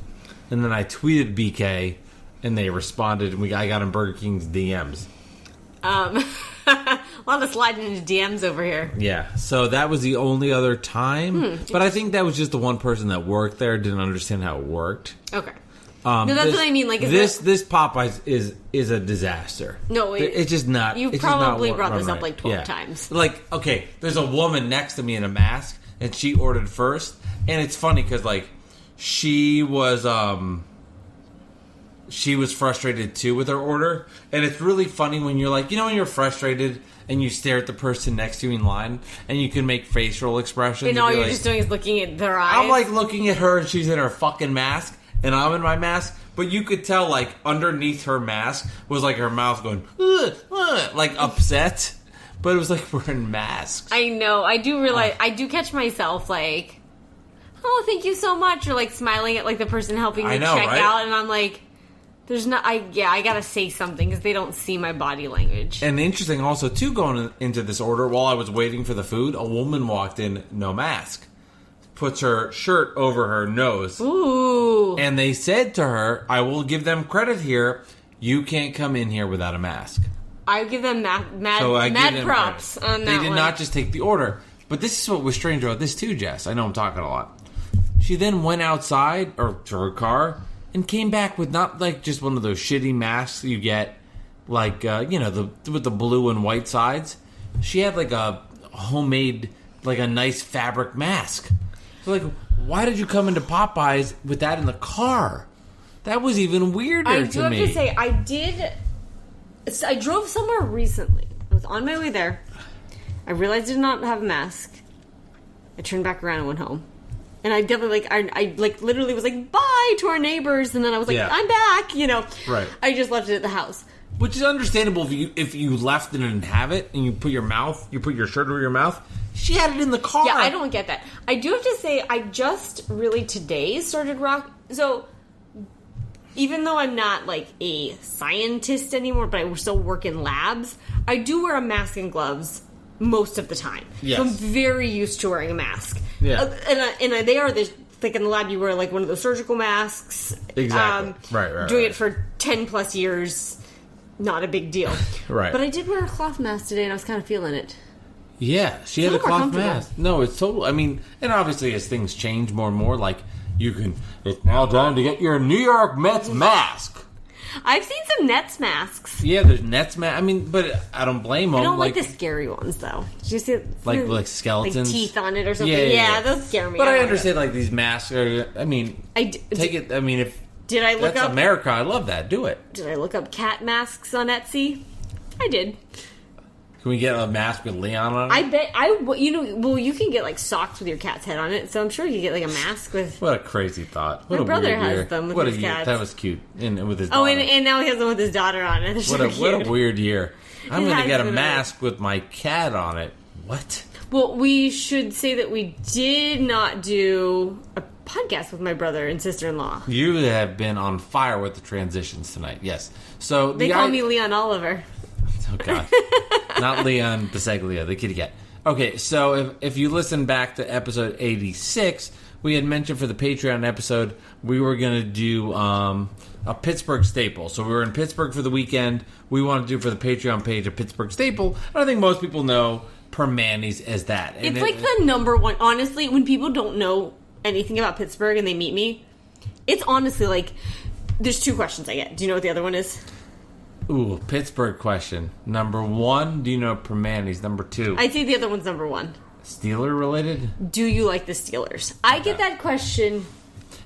And then I tweeted BK, and they responded, and I got in Burger King's DMs. A lot of sliding into DMs over here. Yeah, so that was the only other time. But I think that was just the one person that worked there didn't understand how it worked. Okay. No, that's what I mean. Like, this Popeyes is a disaster. No, it's just not. You probably brought this up like 12 times. Like, okay, there's a woman next to me in a mask, and she ordered first, and it's funny because like she was frustrated too with her order, and it's really funny when you're like, when you're frustrated and you stare at the person next to you in line, and you can make facial expressions. And all you're just doing is looking at their eyes. I'm like looking at her, and she's in her fucking mask. And I'm in my mask, but you could tell, like, underneath her mask was, like, her mouth going, like, upset. But it was like, we're in masks. I know. I do realize, I do catch myself, like, oh, thank you so much. Or, like, smiling at, like, the person helping me check out. And I'm like, there's not, I gotta say something because they don't see my body language. And interesting also, too, going into this order, while I was waiting for the food, a woman walked in, no mask. Puts her shirt over her nose. Ooh. And they said to her, I will give them credit here, you can't come in here without a mask. I give them mad props on that. They did not just take the order. But this is what was strange about this too, Jess. I know I'm talking a lot. She then went outside, or to her car, and came back with not like just one of those shitty masks you get, like, with the blue and white sides. She had like a homemade, like a nice fabric mask. So, like, why did you come into Popeyes with that in the car? That was even weirder to me. I do have to say, I drove somewhere recently. I was on my way there. I realized I did not have a mask. I turned back around and went home. And I definitely, I literally was like, bye to our neighbors. And then I was like, I'm back, Right. I just left it at the house. Which is understandable if you left and didn't have it, and you put your shirt over your mouth. She had it in the car. Yeah, I don't get that. I do have to say, I just really today started So, even though I'm not like a scientist anymore, but I still work in labs, I do wear a mask and gloves most of the time. Yes. So I'm very used to wearing a mask. Yeah. And they are this. Like in the lab, you wear like one of those surgical masks. Exactly. Right. Doing it for 10 plus years, not a big deal. Right. But I did wear a cloth mask today, and I was kind of feeling it. Yeah, she had a cloth mask. No, it's total. I mean, and obviously as things change more and more, like it's now time to get your New York Mets mask. I've seen some Nets masks. Yeah, there's Nets mask. I mean, but I don't blame them. I don't like the scary ones though. Did you see like skeletons, like teeth on it or something? Yeah, those scare me. But I understand like these masks are. I mean, take it. I mean, if did I look that's up America? I love that. Do it. Did I look up cat masks on Etsy? I did. Can we get a mask with Leon on it? I bet you can get like socks with your cat's head on it, so I'm sure you can get like a mask with. What a crazy thought! What My brother has them with his cats. That was cute, and with his daughter. Oh, and now he has them with his daughter on it. What a weird year! I'm going to get a mask with my cat on it. What? Well, we should say that we did not do a podcast with my brother and sister-in-law. You have been on fire with the transitions tonight. Yes, so they call me Leon Oliver. Oh, God. Not Leon Biseglia, the kitty cat. Okay, so if you listen back to episode 86, we had mentioned for the Patreon episode we were going to do a Pittsburgh staple. So we were in Pittsburgh for the weekend. We wanted to do for the Patreon page a Pittsburgh staple. And I think most people know Permanis as that. And it's like the number one. Honestly, when people don't know anything about Pittsburgh and they meet me, it's honestly like, there's two questions I get. Do you know what the other one is? Ooh, Pittsburgh question. Number one, do you know Permanis? Number two. I'd say the other one's number one. Steeler related? Do you like the Steelers? I get that question.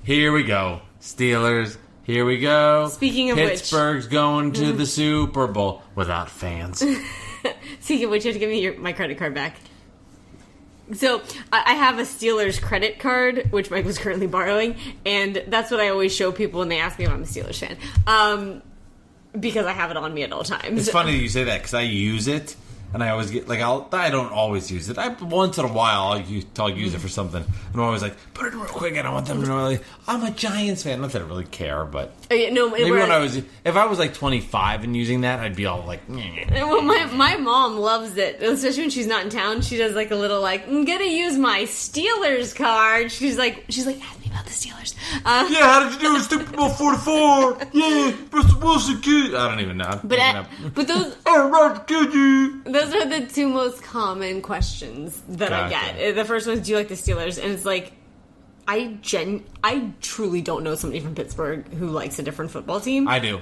Here we go. Steelers. Here we go. Speaking of Pittsburgh's going to the Super Bowl without fans. Speaking of which, you have to give me my credit card back. So, I have a Steelers credit card, which Mike was currently borrowing, and that's what I always show people when they ask me if I'm a Steelers fan. because I have it on me at all times. It's funny that you say that because I use it, and I always get I don't always use it. Once in a while I'll use it for something, and I'm always like, put it in real quick. I don't want them to know. Like, I'm a Giants fan. Not that I really care, but no. Maybe if I was like 25 and using that, I'd be all like, well, my mom loves it, especially when she's not in town. She does like a little like, I'm gonna use my Steelers card. She's like, ask me about the Steelers. Yeah, how did you do in Super Bowl 44? Yeah, Mr. Wilson good. I don't even know. But those those are the two most common questions that I get. The first one is, do you like the Steelers? And it's like, I truly don't know somebody from Pittsburgh who likes a different football team. I do.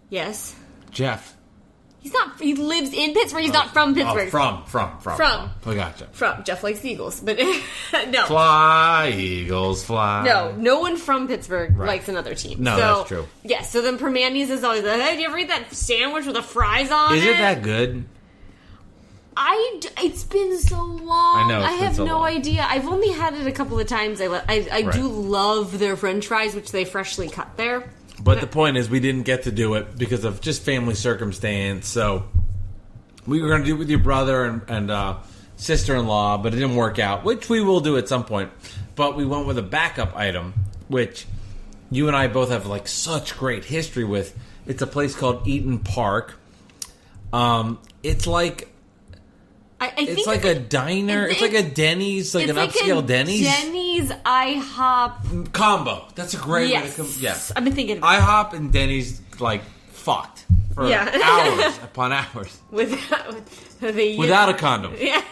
Yes. Jeff. He's not. He lives in Pittsburgh. He's not from Pittsburgh. From. I gotcha. From. Jeff likes the Eagles, but no. Fly, Eagles, fly. No one from Pittsburgh likes another team. No, that's true. Yeah, so then Permanis is always like, hey, do you ever eat that sandwich with the fries on it? Is it that good? It's been so long. I know. I have no idea. I've only had it a couple of times. I do love their French fries, which they freshly cut there. But the point is, we didn't get to do it because of just family circumstance. So we were going to do it with your brother and sister-in-law, but it didn't work out, which we will do at some point. But we went with a backup item, which you and I both have like such great history with. It's a place called Eaton Park. It's like... it's like a diner. It's like a Denny's, like an upscale Denny's. Denny's IHOP combo. That's a great way to come. Yes, I've been thinking about IHOP and Denny's like fucked for hours upon hours without a condom. Yeah,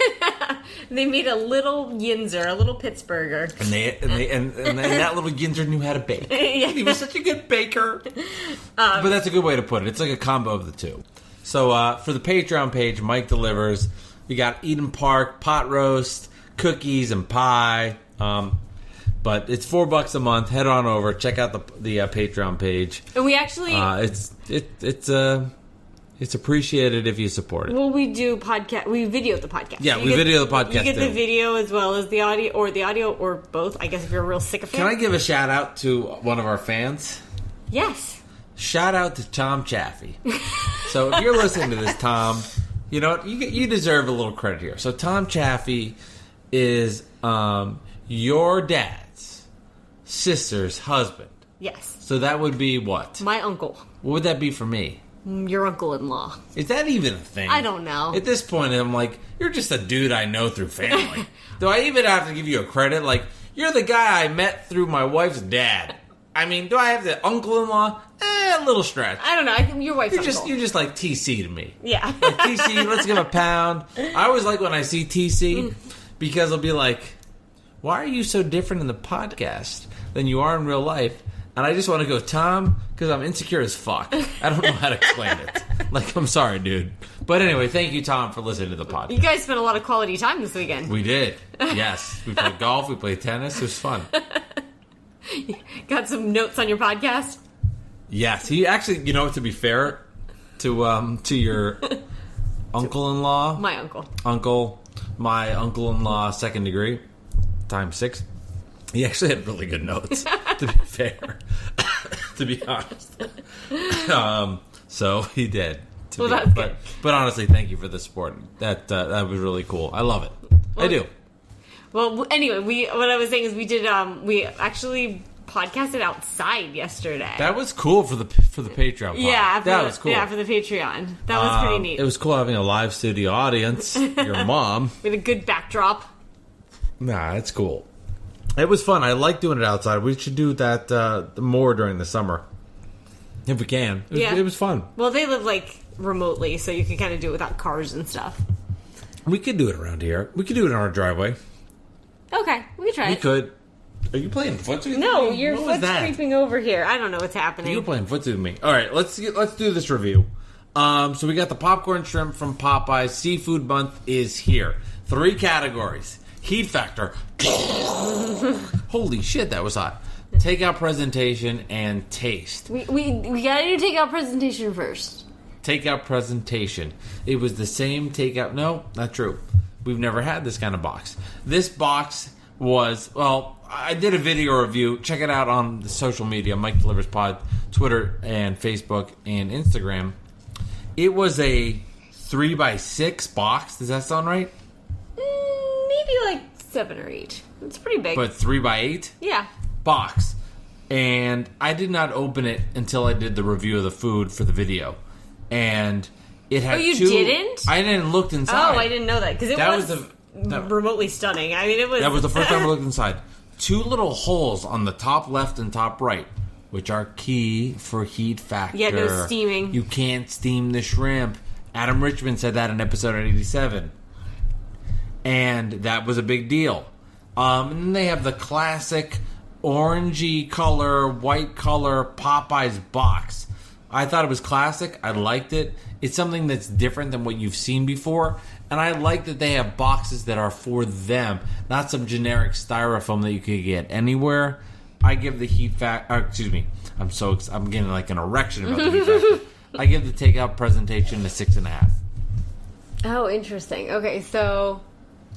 they made a little Yinzer, a little Pittsburgher, and that little Yinzer knew how to bake. He was such a good baker. But that's a good way to put it. It's like a combo of the two. So for the Patreon page, Mike delivers. We got Eden Park, pot roast, cookies, and pie. But it's $4 a month. Head on over. Check out the Patreon page. And we actually... it's appreciated if you support it. Well, we do podcast. We video the podcast. Yeah, we video the podcast. You get the video as well as the audio, or both. I guess if you're a real sycophant. Can I give a shout out to one of our fans? Yes. Shout out to Tom Chaffee. So if you're listening to this, Tom, you know what? You deserve a little credit here. So Tom Chaffee is your dad's sister's husband. Yes. So that would be what? My uncle. What would that be for me? Your uncle-in-law. Is that even a thing? I don't know. At this point, I'm like, you're just a dude I know through family. Do I even have to give you a credit? Like, you're the guy I met through my wife's dad. I mean, do I have the uncle-in-law? A little stretch. I don't know. I think your wife's uncle. You're just like TC to me. Yeah. Like, TC, let's give him a pound. I always like when I see TC because I'll be like, why are you so different in the podcast than you are in real life? And I just want to go, Tom, because I'm insecure as fuck. I don't know how to explain it. Like, I'm sorry, dude. But anyway, thank you, Tom, for listening to the podcast. You guys spent a lot of quality time this weekend. We did. Yes. We played golf. We played tennis. It was fun. Got some notes on your podcast? Yes. He actually, to be fair to your uncle-in-law. My uncle. My uncle-in-law, second degree, times 6. He actually had really good notes, to be fair, to be honest. So he did. That's good. But honestly, thank you for the support. That was really cool. I love it. I do. Well, anyway, what I was saying is we actually podcasted outside yesterday. That was cool for the Patreon pod. Yeah, that was cool. Yeah, for the Patreon. That was pretty neat. It was cool having a live studio audience. Your mom. With a good backdrop. Nah, it's cool. It was fun. I like doing it outside. We should do that more during the summer. If we can. It was fun. Well, they live, remotely, so you can kind of do it without cars and stuff. We could do it around here. We could do it in our driveway. Okay, we could try it. We could. Are you playing footsie? No, your foot's creeping over here. I don't know what's happening. You're playing footsie with me. All right, let's do this review. So we got the popcorn shrimp from Popeyes. Seafood month is here. 3 categories. Heat factor. Holy shit, that was hot. Takeout presentation and taste. We gotta do takeout presentation first. Takeout presentation. It was the same takeout. No, not true. We've never had this kind of box. This box was, well, I did a video review. Check it out on the social media, Mike Delivers Pod, Twitter and Facebook and Instagram. It was a 3x6 box. Does that sound right? Maybe like 7 or 8. It's pretty big. But 3x8? Yeah. Box. And I did not open it until I did the review of the food for the video. And it had you didn't? I didn't look inside. Oh, I didn't know that. Because it was remotely stunning. I mean, it was... That was the first time I looked inside. 2 little holes on the top left and top right, which are key for heat factor. Yeah, no steaming. You can't steam the shrimp. Adam Richmond said that in episode 87. And that was a big deal. And then they have the classic orangey color, white color Popeyes box. I thought it was classic. I liked it. It's something that's different than what you've seen before. And I like that they have boxes that are for them, not some generic styrofoam that you could get anywhere. I give the heat factor... excuse me. I'm getting like an erection about the heat factor. I give the takeout presentation a 6.5. Oh, interesting. Okay, so...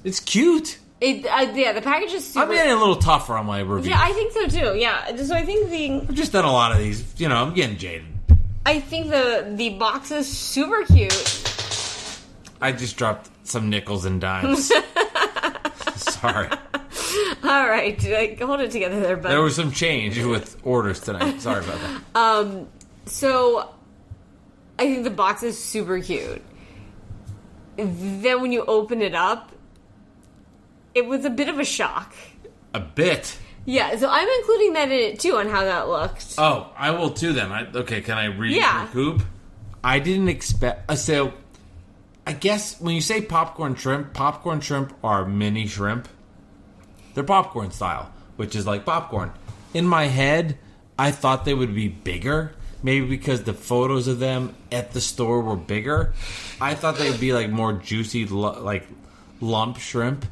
It's cute. Yeah, the package is super... I'm getting a little tougher on my review. Yeah, I think so too. Yeah, so I think I've just done a lot of these. You know, I'm getting jaded. I think the box is super cute. I just dropped some nickels and dimes. Sorry. All right, hold it together there, bud. There was some change with orders tonight. Sorry about that. So, I think the box is super cute. Then when you open it up, it was a bit of a shock. A bit? Yeah, so I'm including that in it, too, on how that looked. Oh, I will, too, then. Okay, can I recoup? I didn't expect... so, I guess when you say popcorn shrimp are mini shrimp. They're popcorn style, which is like popcorn. In my head, I thought they would be bigger. Maybe because the photos of them at the store were bigger. I thought they would be like more juicy, like lump shrimp.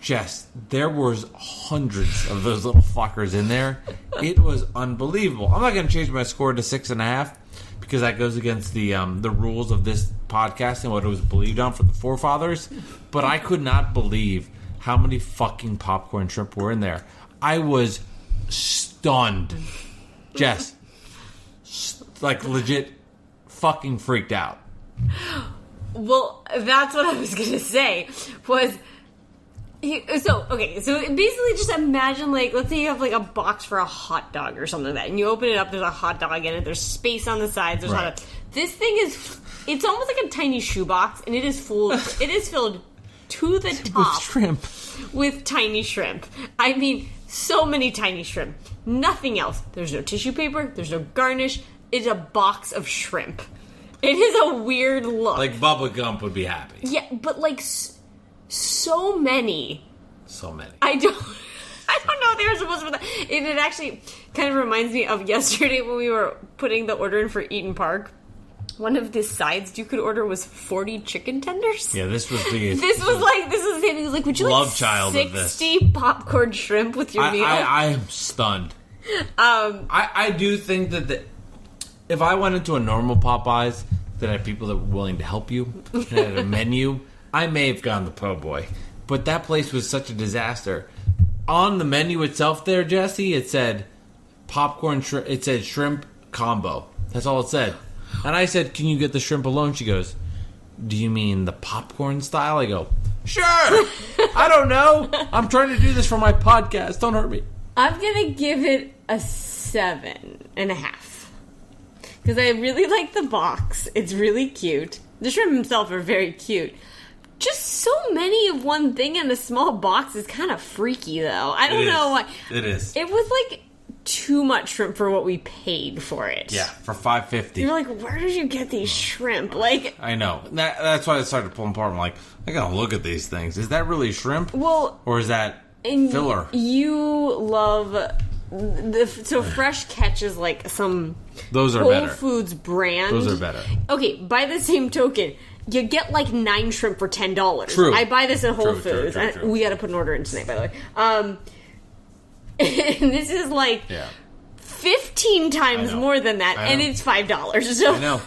Just, there was hundreds of those little fuckers in there. It was unbelievable. I'm not going to change my score to 6.5 because that goes against the rules of this podcast and what it was believed on for the forefathers. But I could not believe how many fucking popcorn shrimp were in there. I was stunned. Just, like, legit fucking freaked out. Well, that's what I was going to say, was... So basically just imagine, like, let's say you have, like, a box for a hot dog or something like that, and you open it up, there's a hot dog in it, there's space on the sides, there's right. This thing is, it's almost like a tiny shoebox, and it is filled to the top with shrimp. With tiny shrimp. I mean, so many tiny shrimp. Nothing else. There's no tissue paper, there's no garnish, it's a box of shrimp. It is a weird look. Like Bubba Gump would be happy. Yeah, but, like... So many. I don't know if they were supposed to put that. And it actually kind of reminds me of yesterday when we were putting the order in for Eaton Park. One of the sides you could order was 40 chicken tenders. Yeah, this was the... This was the same. He was like, would you love like child 60 popcorn shrimp with your meal? I am stunned. I do think that if I went into a normal Popeyes that had people that were willing to help you and had a menu... I may have gone the po' boy, but that place was such a disaster. On the menu itself there, Jesse, it said it said shrimp combo. That's all it said. And I said, can you get the shrimp alone? She goes, do you mean the popcorn style? I go, sure. I don't know. I'm trying to do this for my podcast. Don't hurt me. I'm going to give it a 7.5. Because I really like the box. It's really cute. The shrimp themselves are very cute. Just so many of one thing in a small box is kind of freaky, though. I don't know why. It is. It was like too much shrimp for what we paid for it. Yeah, for $5.50. You're like, where did you get these shrimp? Like, I know. That's why I started to pull them apart. I'm like, I gotta look at these things. Is that really shrimp? Well, or is that filler? You love so Fresh Catch is like some those are Whole better. Foods brand. Those are better. Okay, by the same token. You get like 9 shrimp for $10. True. I buy this at Whole Foods. True. We got to put an order in tonight, by the way. And this is like 15 times more than that, and it's $5. So I know.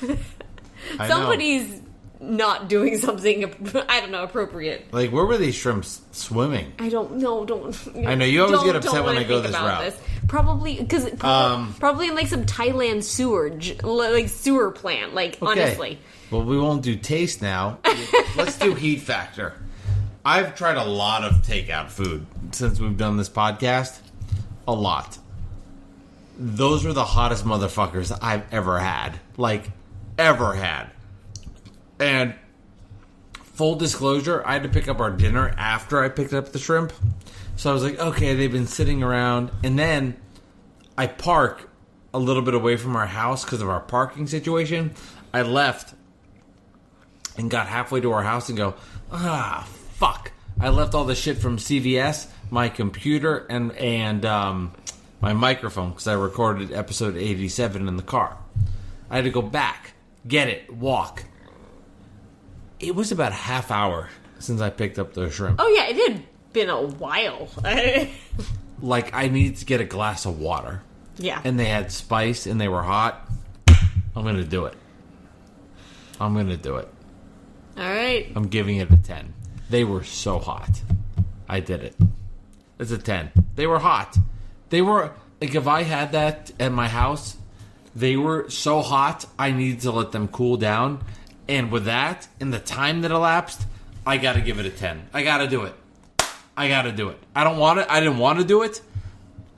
somebody's not doing something, I don't know, appropriate. Like, where were these shrimps swimming? I don't know. I know, you always get upset when I go this route. Probably, because probably in like some Thailand sewage, like sewer plant, like, okay. Honestly. Well, we won't do taste now. Let's do heat factor. I've tried a lot of takeout food since we've done this podcast. A lot. Those were the hottest motherfuckers I've ever had. Like, ever had. And full disclosure, I had to pick up our dinner after I picked up the shrimp. So I was like, okay, they've been sitting around. And then I park a little bit away from our house because of our parking situation. I left and got halfway to our house and go, fuck. I left all the shit from CVS, my computer, and my microphone because I recorded episode 87 in the car. I had to go back, get it, walk. It was about a half hour since I picked up the shrimp. Oh, yeah, it had been a while. Like, I needed to get a glass of water. Yeah. And they had spice and they were hot. I'm going to do it. I'm going to do it. All right. I'm giving it a 10. They were so hot. I did it. It's a 10. They were hot. They were, like, if I had that at my house, they were so hot, I needed to let them cool down. And with that, in the time that elapsed, I got to give it a 10. I got to do it. I got to do it. I don't want it. I didn't want to do it.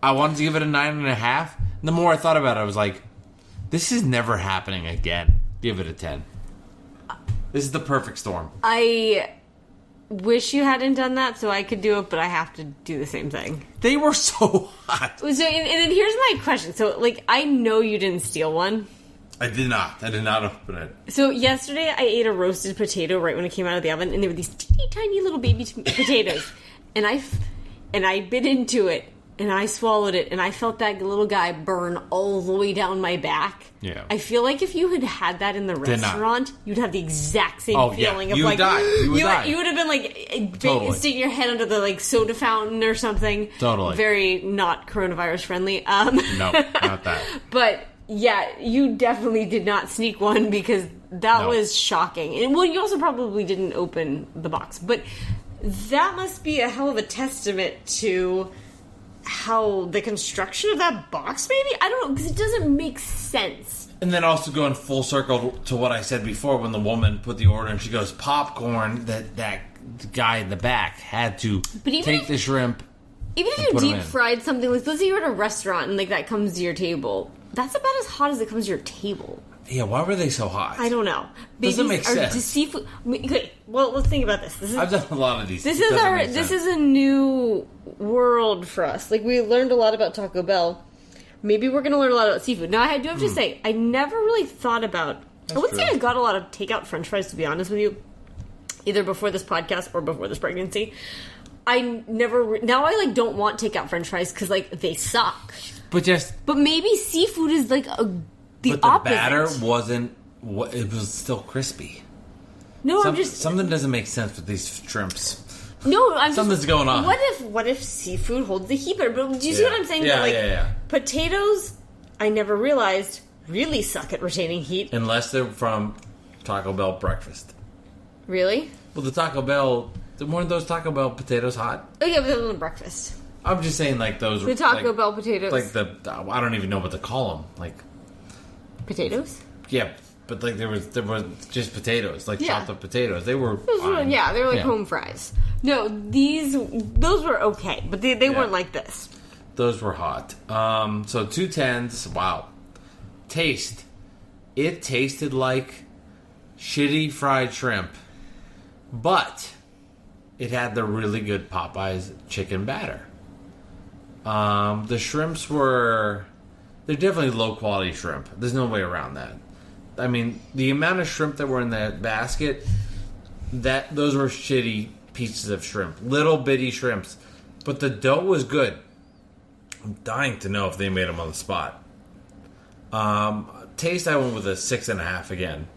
I wanted to give it a 9.5. And the more I thought about it, I was like, this is never happening again. Give it a 10. This is the perfect storm. I wish you hadn't done that so I could do it, but I have to do the same thing. They were so hot. So, and then here's my question. So, like, I know you didn't steal one. I did not. I did not open it. So, yesterday I ate a roasted potato right when it came out of the oven, and there were these teeny tiny little baby potatoes. And I bit into it, and I swallowed it, and I felt that little guy burn all the way down my back. Yeah. I feel like if you had that in the restaurant, you'd have the exact same feeling of, you like, would die. You would die. You would have been like Totally. sticking your head under the like soda fountain or something. Totally. Very not coronavirus friendly. No, not that. But yeah, you definitely did not sneak one because that was shocking. And well, you also probably didn't open the box, but that must be a hell of a testament to how the construction of that box, maybe? I don't know, because it doesn't make sense. And then also going full circle to what I said before when the woman put the order and she goes, popcorn, that guy in the back had to take the shrimp. Even if you deep fried something, like let's say you're at a restaurant and like that comes to your table, that's about as hot as it comes to your table. Yeah, why were they so hot? I don't know. Doesn't make sense. Seafood. Okay, well, let's think about this. I've done a lot of these. This is a new world for us. Like, we learned a lot about Taco Bell. Maybe we're going to learn a lot about seafood. Now, I do have to say, I never really thought about... I wouldn't say I got a lot of takeout french fries, to be honest with you. Either before this podcast or before this pregnancy. I never... Now I, like, don't want takeout french fries because, like, they suck. But maybe seafood is, like, the opposite. Batter wasn't... It was still crispy. No, something doesn't make sense with these shrimps. No, something's going on. What if seafood holds the heat better? But do you see what I'm saying? Yeah. Potatoes, I never realized, really suck at retaining heat. Unless they're from Taco Bell breakfast. Really? Well, weren't those Taco Bell potatoes hot? Oh yeah, but they're on breakfast. I'm just saying, like, those... The Taco Bell potatoes. Like I don't even know what to call them. Like... Potatoes? Yeah, but like there was just potatoes, like chopped up potatoes. They were fine. They were like home fries. No, those were okay, but they weren't like this. Those were hot. So 2 10s. Wow. Taste. It tasted like shitty fried shrimp, but it had the really good Popeyes chicken batter. The shrimps were... They're definitely low-quality shrimp. There's no way around that. I mean, the amount of shrimp that were in that basket, those were shitty pieces of shrimp. Little bitty shrimps. But the dough was good. I'm dying to know if they made them on the spot. Taste, I went with a 6.5 again.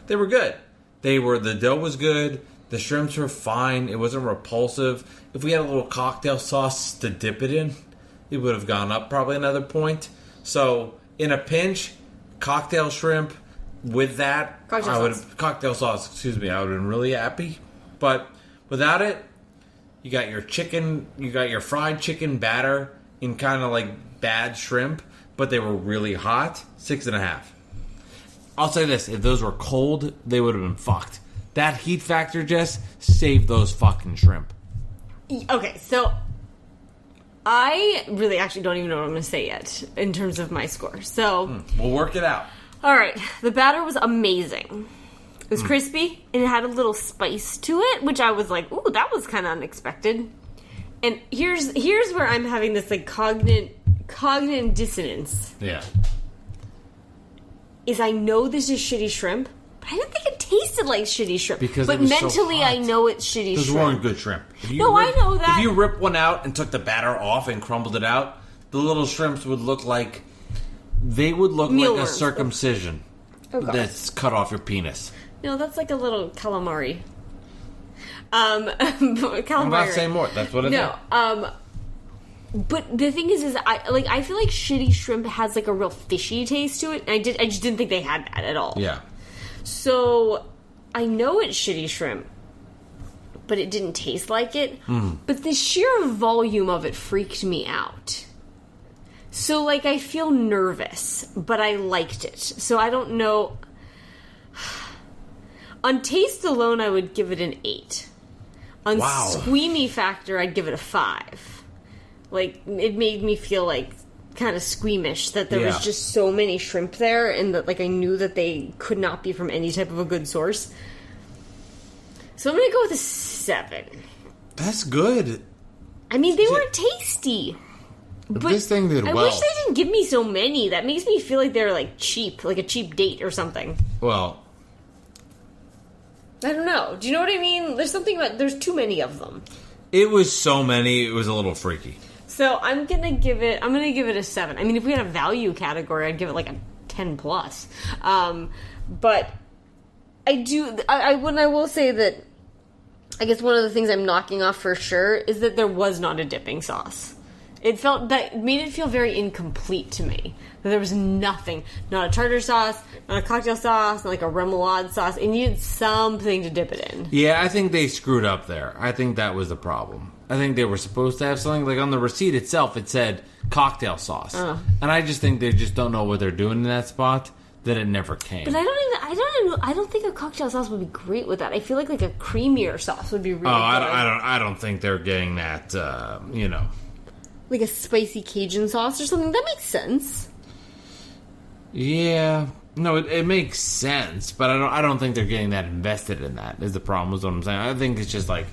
They were good. The dough was good. The shrimps were fine. It wasn't repulsive. If we had a little cocktail sauce to dip it in, it would have gone up probably another point. So, in a pinch, cocktail shrimp, with that, cocktail sauce, excuse me, I would have been really happy. But without it, you got your chicken, you got your fried chicken batter in kind of like bad shrimp, but they were really hot. 6.5. I'll say this, if those were cold, they would have been fucked. That heat factor, Jess, saved those fucking shrimp. Okay, so I really actually don't even know what I'm going to say yet in terms of my score. So we'll work it out. All right, the batter was amazing. It was crispy, and it had a little spice to it, which I was like, ooh, that was kind of unexpected. And here's where I'm having this like cognitive dissonance. Yeah. Is I know this is shitty shrimp, but I didn't think it tasted like shitty shrimp. Because but it was mentally, so hot. I know it's shitty Those shrimp. weren't good shrimp. I know that. If you rip one out and took the batter off and crumbled it out, the little shrimps would look like... They would look like a circumcision that's cut off your penis. No, that's like a little calamari. Calamari. I'm not saying more. That's what it is. No, but the thing is I feel like shitty shrimp has like a real fishy taste to it. And I just didn't think they had that at all. Yeah. So I know it's shitty shrimp, but it didn't taste like it. But the sheer volume of it freaked me out. So, like, I feel nervous, but I liked it. So, I don't know. On taste alone, I would give it an 8. On squeamy factor, I'd give it a 5. Like, it made me feel, like, kind of squeamish that there was just so many shrimp there, and that, like, I knew that they could not be from any type of a good source. So, I'm going to go with a 7. That's good. I mean, they weren't tasty. But this thing did well. I wish they didn't give me so many. That makes me feel like they're like cheap, like a cheap date or something. Well, I don't know. Do you know what I mean? There's something about there's too many of them. It was so many. It was a little freaky. So I'm gonna give it a 7. I mean, if we had a value category, I'd give it like a 10 plus. But I will say that I guess one of the things I'm knocking off for sure is that there was not a dipping sauce. It made it feel very incomplete to me. That there was nothing. Not a tartar sauce, not a cocktail sauce, not like a remoulade sauce. It needed something to dip it in. Yeah, I think they screwed up there. I think that was the problem. I think they were supposed to have something. Like on the receipt itself, it said cocktail sauce. And I just think they just don't know what they're doing in that spot, that it never came. But I don't think a cocktail sauce would be great with that. I feel like a creamier sauce would be really good. I don't think they're getting that, Like a spicy Cajun sauce or something. That makes sense. Yeah. No, it makes sense, but I don't think they're getting that invested in that, is the problem, is what I'm saying. I think it's just like,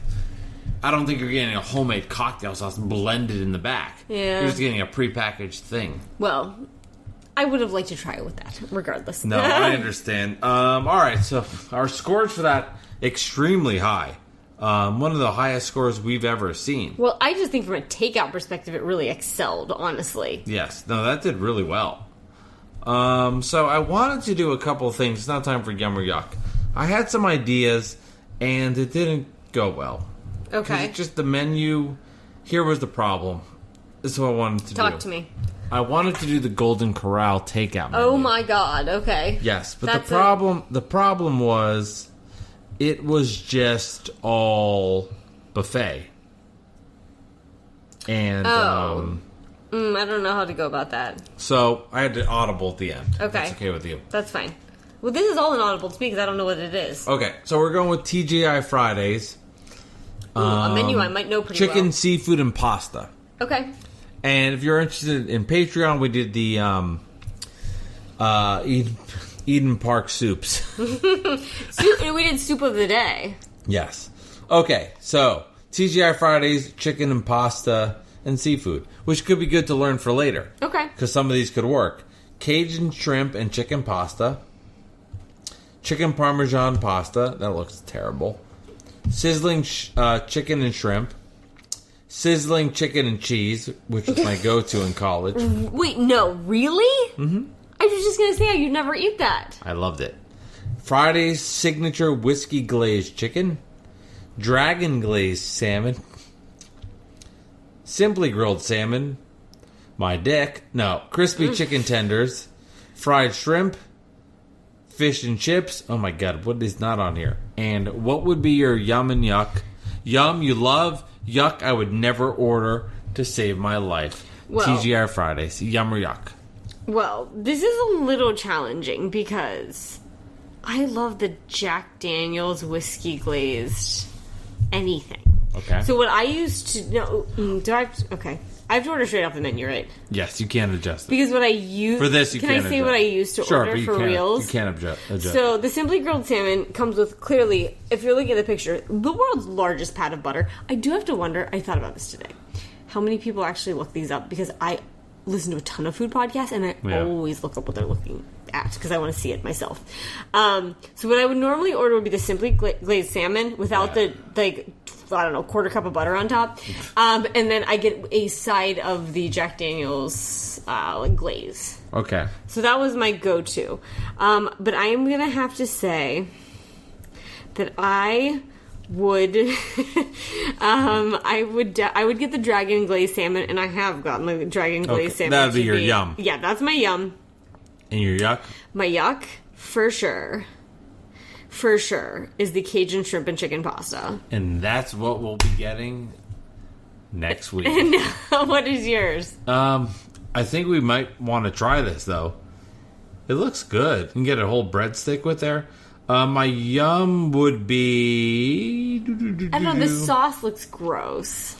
I don't think you're getting a homemade cocktail sauce blended in the back. Yeah. You're just getting a prepackaged thing. Well, I would have liked to try it with that, regardless. No, I understand. All right, so our scores for that, extremely high. One of the highest scores we've ever seen. Well, I just think from a takeout perspective, it really excelled, honestly. Yes. No, that did really well. So I wanted to do a couple of things. It's not time for Yum or Yuck. I had some ideas, and it didn't go well. Okay. It's just the menu. Here was the problem. This is what I wanted to do. Talk to me. I wanted to do the Golden Corral takeout menu. Oh my god, okay. Yes, but the problem was it was just all buffet. And I don't know how to go about that. So I had to audible at the end. Okay. That's okay with you. That's fine. Well, this is all inaudible to me because I don't know what it is. Okay, so we're going with TGI Fridays. Ooh, a menu I might know pretty well. Chicken, seafood, and pasta. Okay. And if you're interested in Patreon, we did the Eden Park soups. We did soup of the day. Yes. Okay, so TGI Fridays, chicken and pasta, and seafood, which could be good to learn for later. Okay. Because some of these could work. Cajun shrimp and chicken pasta. Chicken Parmesan pasta. That looks terrible. Sizzling chicken and shrimp. Sizzling chicken and cheese, which was my go-to in college. Wait, no, really? Mm-hmm. I was just going to say, you'd never eat that. I loved it. Friday's signature whiskey glazed chicken. Dragon glazed salmon. Simply grilled salmon. My dick. No, crispy chicken tenders. Fried shrimp. fish and chips. Oh my god, what is not on here? And what would be your yum and yuck? Yum, you love. Yuck, I would never order to save my life. Well, TGR Fridays, yum or yuck? Well, this is a little challenging because I love the Jack Daniel's whiskey glazed anything. Okay. So what I used to... No, do I... Okay. I have to order straight off the menu, right? Yes, you can't adjust it. Because what I use... For this, you can can't I say adjust. what I used to order for reals? You can't adjust. So the Simply Grilled Salmon comes with, clearly, if you're looking at the picture, the world's largest pat of butter. I do have to wonder, I thought about this today, how many people actually look these up? Because I listen to a ton of food podcasts, and I always look up what they're looking at, because I want to see it myself. So what I would normally order would be the Simply Glazed Salmon without the, like... I don't know, quarter cup of butter on top. And then I get a side of the Jack Daniel's glaze. Okay. So that was my go-to. But I am going to have to say that I would I would get the dragon glazed salmon, and I have gotten the dragon glazed salmon. That would be your yum. Yeah, that's my yum. And your yuck? My yuck, for sure, is the Cajun shrimp and chicken pasta. And that's what we'll be getting next week. And what is yours? I think we might want to try this, though. It looks good. You can get a whole breadstick with there. My yum would be... I don't know, the sauce looks gross.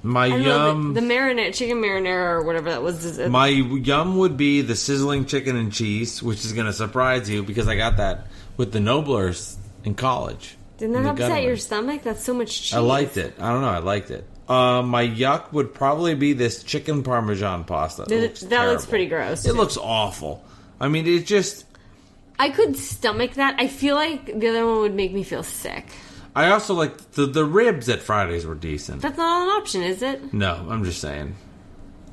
My yum... The marinara, chicken marinara or whatever that was. My yum would be the sizzling chicken and cheese, which is going to surprise you because I got that with the Noblers in college. Didn't that upset your stomach? That's so much cheese. I liked it. I don't know. I liked it. My yuck would probably be this chicken Parmesan pasta. That looks pretty gross. It looks awful. I mean, it just... I could stomach that. I feel like the other one would make me feel sick. I also like the ribs at Fridays were decent. That's not an option, is it? No, I'm just saying.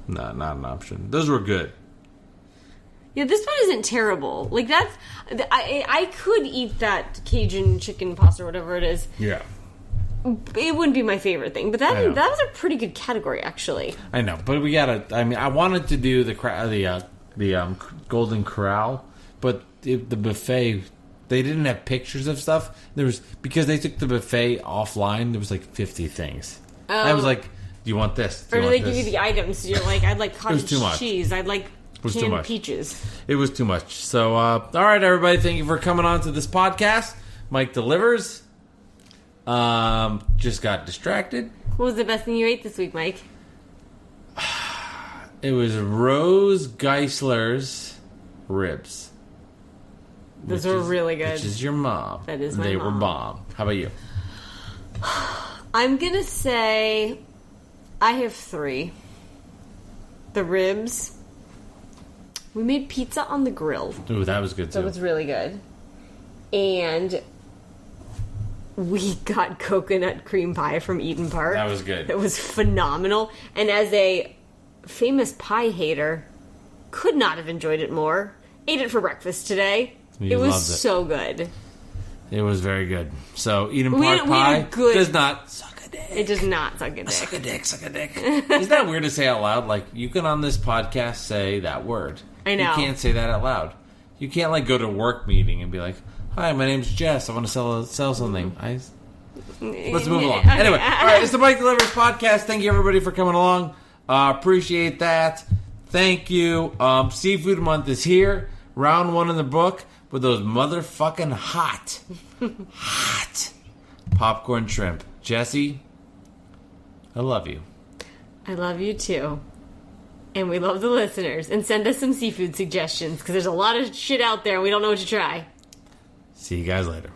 No, not an option. Those were good. Yeah, this one isn't terrible. Like, that's... I could eat that Cajun chicken pasta or whatever it is. Yeah. It wouldn't be my favorite thing, but that was a pretty good category, actually. I know, but we gotta... I mean, I wanted to do the Golden Corral, but the buffet... They didn't have pictures of stuff. Because they took the buffet offline, there was like 50 things. I was like, do you want this? Or do they give you the items? You're like, I'd like cottage cheese. I'd like canned peaches. It was too much. So, all right, everybody. Thank you for coming on to this podcast. Mike delivers. Just got distracted. What was the best thing you ate this week, Mike? It was Rose Geisler's ribs. Those were really good. Which is your mom. That is my mom. They were bomb. How about you? I'm going to say I have 3. The ribs. We made pizza on the grill. Ooh, that was good, too. That was really good. And we got coconut cream pie from Eden Park. That was good. It was phenomenal. And as a famous pie hater, could not have enjoyed it more. Ate it for breakfast today. It was so good. It was very good. So, Eden Park pie does not suck a dick. It does not suck a dick. Suck a dick, suck a dick. Isn't that weird to say out loud? Like, you can on this podcast say that word. I know. You can't say that out loud. You can't, like, go to a work meeting and be like, hi, my name's Jess. I want to sell something. Let's move along. Okay. Anyway, all right, it's the Mike Delivers podcast. Thank you, everybody, for coming along. Appreciate that. Thank you. Seafood Month is here. Round 1 in the book. With those motherfucking hot popcorn shrimp. Jesse, I love you. I love you too. And we love the listeners. And send us some seafood suggestions, because there's a lot of shit out there and we don't know what to try. See you guys later.